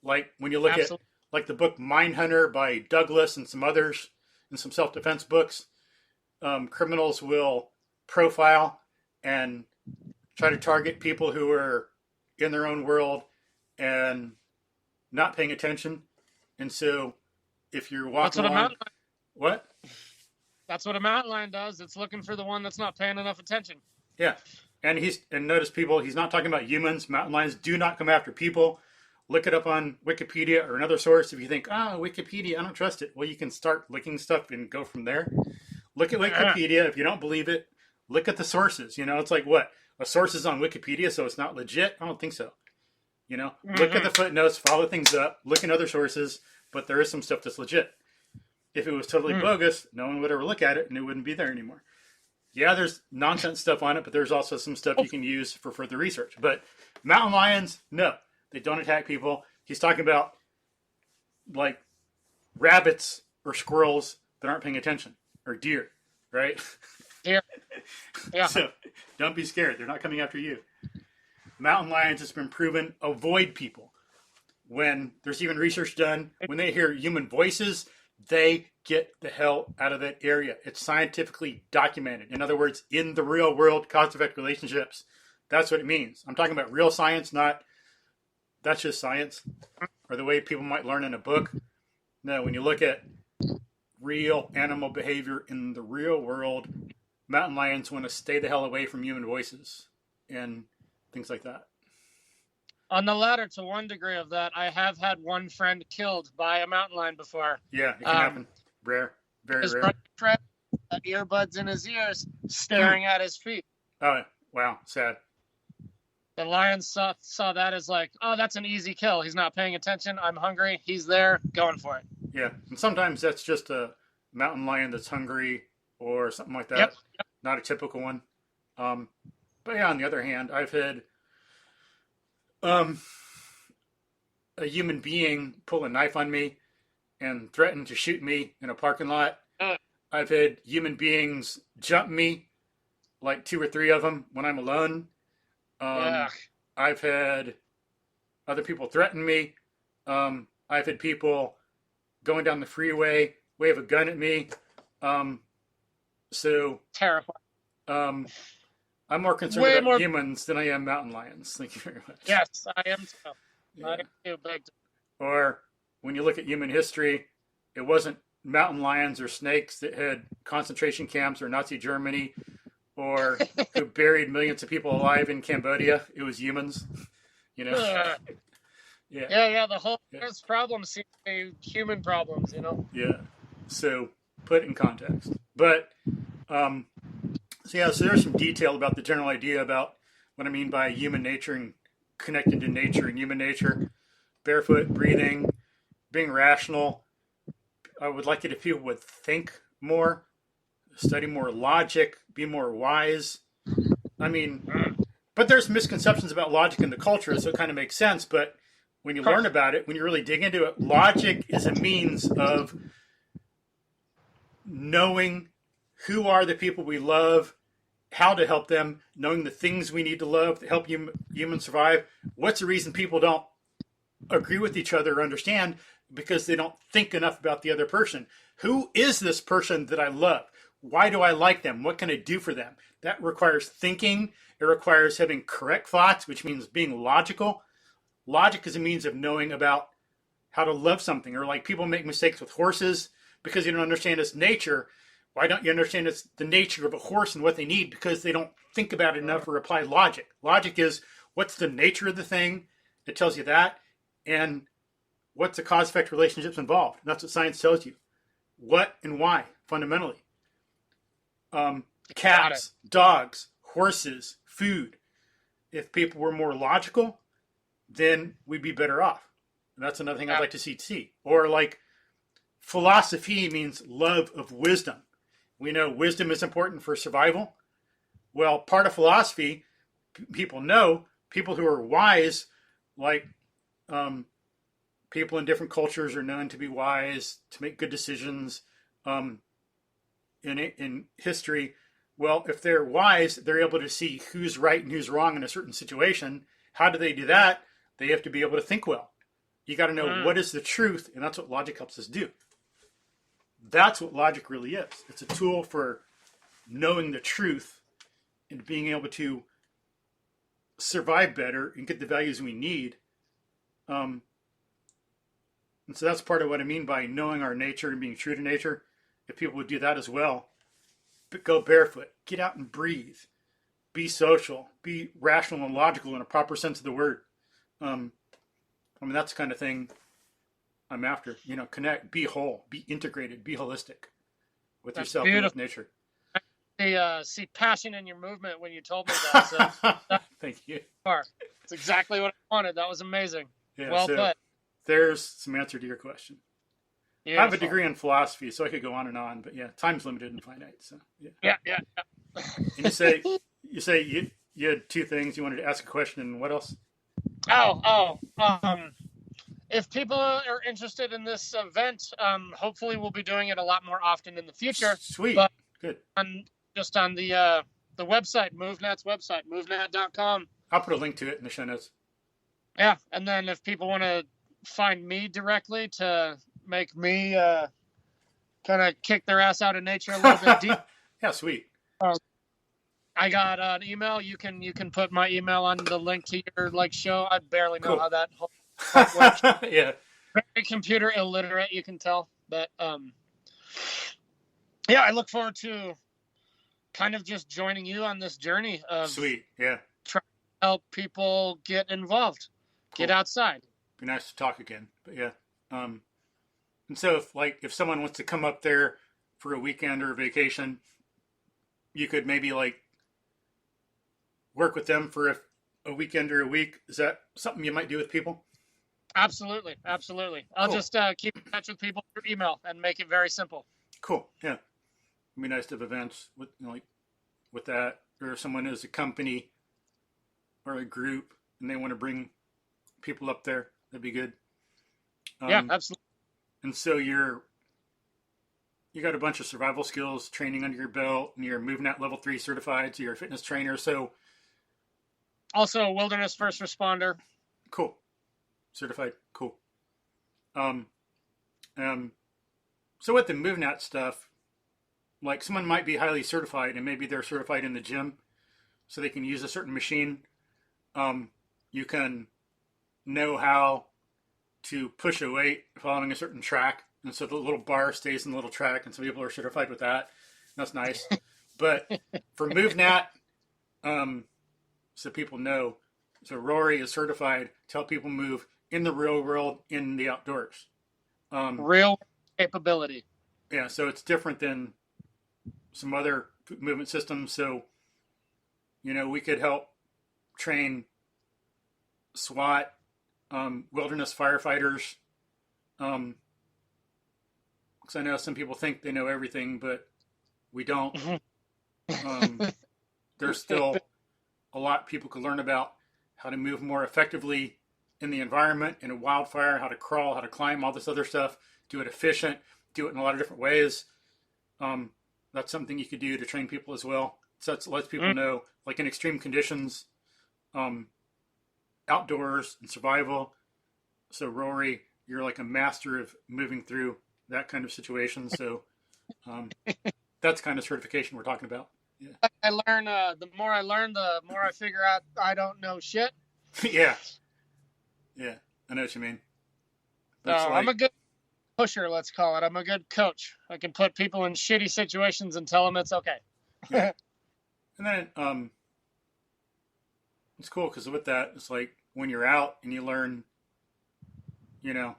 Like when you look at like the book Mindhunter by Douglas and some others and some self-defense books, criminals will profile and try to target people who are in their own world and not paying attention. And so if you're walking along... What? That's what a mountain lion does. It's looking for the one that's not paying enough attention. Yeah. And notice people, he's not talking about humans. Mountain lions do not come after people. Look it up on Wikipedia or another source. If you think, Wikipedia, I don't trust it. Well, you can start looking stuff and go from there. Look at Wikipedia. If you don't believe it, look at the sources. It's like what? A source is on Wikipedia, so it's not legit? I don't think so. Look at the footnotes, follow things up, look at other sources, but there is some stuff that's legit. If it was totally bogus, no one would ever look at it and it wouldn't be there anymore. Yeah, there's nonsense stuff on it, but there's also some stuff you can use for further research. But mountain lions, no, they don't attack people. He's talking about like rabbits or squirrels that aren't paying attention, or deer, right? Deer. Yeah. So don't be scared. They're not coming after you. Mountain lions, it's been proven, avoid people. When there's even research done, when they hear human voices, they get the hell out of that area. It's scientifically documented. In other words, in the real world, cause-effect relationships. That's what it means. I'm talking about real science, not that's just science, or the way people might learn in a book. No, when you look at real animal behavior in the real world, mountain lions want to stay the hell away from human voices and things like that. On the latter, to one degree of that, I have had one friend killed by a mountain lion before. Yeah, it can happen. Rare. Very his rare. Friend, earbuds in his ears, staring at his feet. Oh, wow. Sad. The lion saw that as like, oh, that's an easy kill. He's not paying attention. I'm hungry. He's there, going for it. Yeah, and sometimes that's just a mountain lion that's hungry or something like that. Yep. Not a typical one. But yeah, on the other hand, I've had a human being pull a knife on me and threaten to shoot me in a parking lot. I've had human beings jump me, like 2 or 3 of them when I'm alone. I've had other people threaten me. I've had people going down the freeway wave a gun at me. So Terrifying. I'm more concerned about humans than I am mountain lions. Thank you very much. Yes, I am too. Yeah. I am too, big. Or when you look at human history, it wasn't mountain lions or snakes that had concentration camps or Nazi Germany or who buried millions of people alive in Cambodia. It was humans, you know. Yeah. The whole Earth's problems seem to be human problems, you know. Yeah. So put it in context. But so there's some detail about the general idea about what I mean by human nature and connecting to nature and human nature. Barefoot, breathing, being rational. I would like it if people would think more, study more logic, be more wise. I mean, but there's misconceptions about logic in the culture, so it kind of makes sense. But when you learn about it, when you really dig into it, logic is a means of knowing who are the people we love, how to help them, knowing the things we need to love to help humans survive. What's the reason people don't agree with each other or understand? Because they don't think enough about the other person. Who is this person that I love? Why do I like them? What can I do for them? That requires thinking. It requires having correct thoughts, which means being logical. Logic is a means of knowing about how to love something. Or like people make mistakes with horses because you don't understand its nature. Why don't you understand it's the nature of a horse and what they need? Because they don't think about it enough or apply logic. Logic is what's the nature of the thing. It tells you that. And what's the cause-effect relationships involved? And that's what science tells you. What and why, fundamentally. Cats, dogs, horses, food. If people were more logical, then we'd be better off. And that's another thing I'd like to see. Or like philosophy means love of wisdom. We know wisdom is important for survival. Well, part of philosophy, people know, people who are wise, like people in different cultures are known to be wise, to make good decisions in history. Well, if they're wise, they're able to see who's right and who's wrong in a certain situation. How do they do that? They have to be able to think well. You got to know what is the truth, and that's what logic helps us do. That's what logic really is. It's a tool for knowing the truth and being able to survive better and get the values we need. And so that's part of what I mean by knowing our nature and being true to nature. If people would do that as well, go barefoot, get out and breathe, be social, be rational and logical in a proper sense of the word. I mean, that's the kind of thing I'm after. You know, connect, be whole, be integrated, be holistic with yourself and with nature. I see passion in your movement when you told me that. So thank you. It's exactly what I wanted. That was amazing. Yeah, well put. There's some answer to your question. Beautiful. I have a degree in philosophy, so I could go on, but yeah, time's limited and finite. So yeah. And you say you had two things you wanted to ask a question, and what else? If people are interested in this event, hopefully we'll be doing it a lot more often in the future. Sweet. But good. Just on the website, MovNat's website, MovNat.com. I'll put a link to it in the show notes. Yeah, and then if people want to find me directly to make me kind of kick their ass out of nature a little bit deep. Yeah, sweet. I got an email. You can put my email on the link to your show. I barely know how that whole works. Yeah. Very computer illiterate, you can tell. But yeah, I look forward to kind of just joining you on this journey of sweet. Yeah. Trying to help people get involved, get outside. Be nice to talk again. But yeah. And so if someone wants to come up there for a weekend or a vacation, you could maybe work with them for a weekend or a week. Is that something you might do with people? Absolutely. I'll just keep in touch with people through email and make it very simple. Cool. Yeah. It'd be nice to have events with with that, or if someone is a company or a group and they want to bring people up there, that'd be good. Yeah, absolutely. And so you got a bunch of survival skills training under your belt, and you're MovNat level 3 certified, so you're a fitness trainer. So also a wilderness first responder. Cool. Certified. Cool. So with the MovNat stuff, like someone might be highly certified and maybe they're certified in the gym so they can use a certain machine. You can know how to push a weight following a certain track. And so the little bar stays in the little track, and some people are certified with that. That's nice. But for MovNat, so people know, so Roary is certified to help people move in the real world, in the outdoors. Real capability. Yeah, so it's different than some other movement systems. So, we could help train SWAT, wilderness firefighters. Because I know some people think they know everything, but we don't. There's still a lot people could learn about how to move more effectively in the environment, in a wildfire, how to crawl, how to climb, all this other stuff, do it efficient, do it in a lot of different ways. That's something you could do to train people as well. So that lets people know, like in extreme conditions, outdoors and survival. So Roary, you're like a master of moving through that kind of situation. So that's kind of certification we're talking about. Yeah. I learn. The more I learn, the more I figure out I don't know shit. Yeah. I know what you mean. So I'm a good pusher, let's call it. I'm a good coach. I can put people in shitty situations and tell them it's okay. Yeah. And then it's cool because with that, it's like when you're out and you learn, the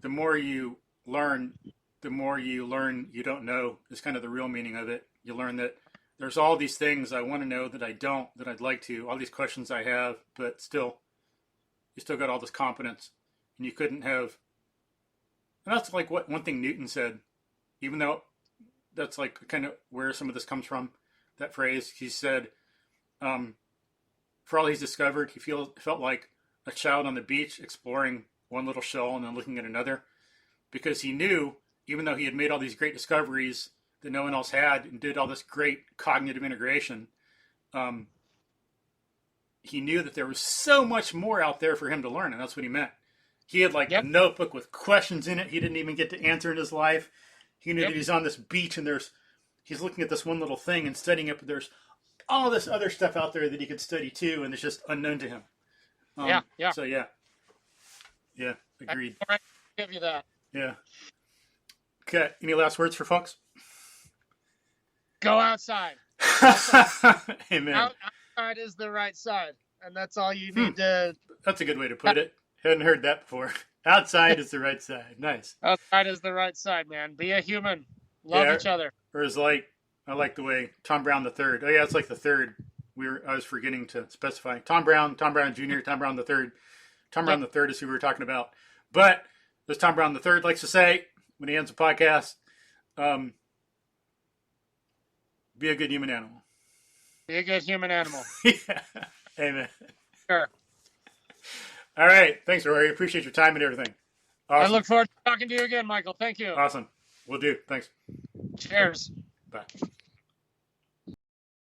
more you learn you don't know is kind of the real meaning of it. You learn that there's all these things I want to know that I don't, that I'd like to, all these questions I have, but still, you still got all this competence. And you couldn't have, and that's like what one thing Newton said, even though that's like kind of where some of this comes from, that phrase. He said, for all he's discovered, he felt like a child on the beach exploring one little shell and then looking at another, because he knew, even though he had made all these great discoveries that no one else had and did all this great cognitive integration, he knew that there was so much more out there for him to learn, and that's what he meant. He had a notebook with questions in it he didn't even get to answer in his life. He knew that he's on this beach and he's looking at this one little thing and studying it, but there's all this other stuff out there that he could study too, and it's just unknown to him. So yeah, agreed. I'll give you that. Yeah. Okay. Any last words for folks? Go outside. Amen. Outside is the right side, and that's all you need to. That's a good way to put it. Hadn't heard that before. Outside is the right side. Nice. Outside is the right side, man. Be a human. Love each other. Or is I like the way Tom Brown the Third. Oh yeah, it's like the third. I was forgetting to specify. Tom Brown Jr., Tom Brown the Third. Tom Brown the Third is who we were talking about. But as Tom Brown the Third likes to say when he ends a podcast, be a good human animal. Be a good human animal. Yeah. Amen. Sure. All right. Thanks, Roary. Appreciate your time and everything. Awesome. I look forward to talking to you again, Michael. Thank you. Awesome. Will do. Thanks. Cheers. Bye.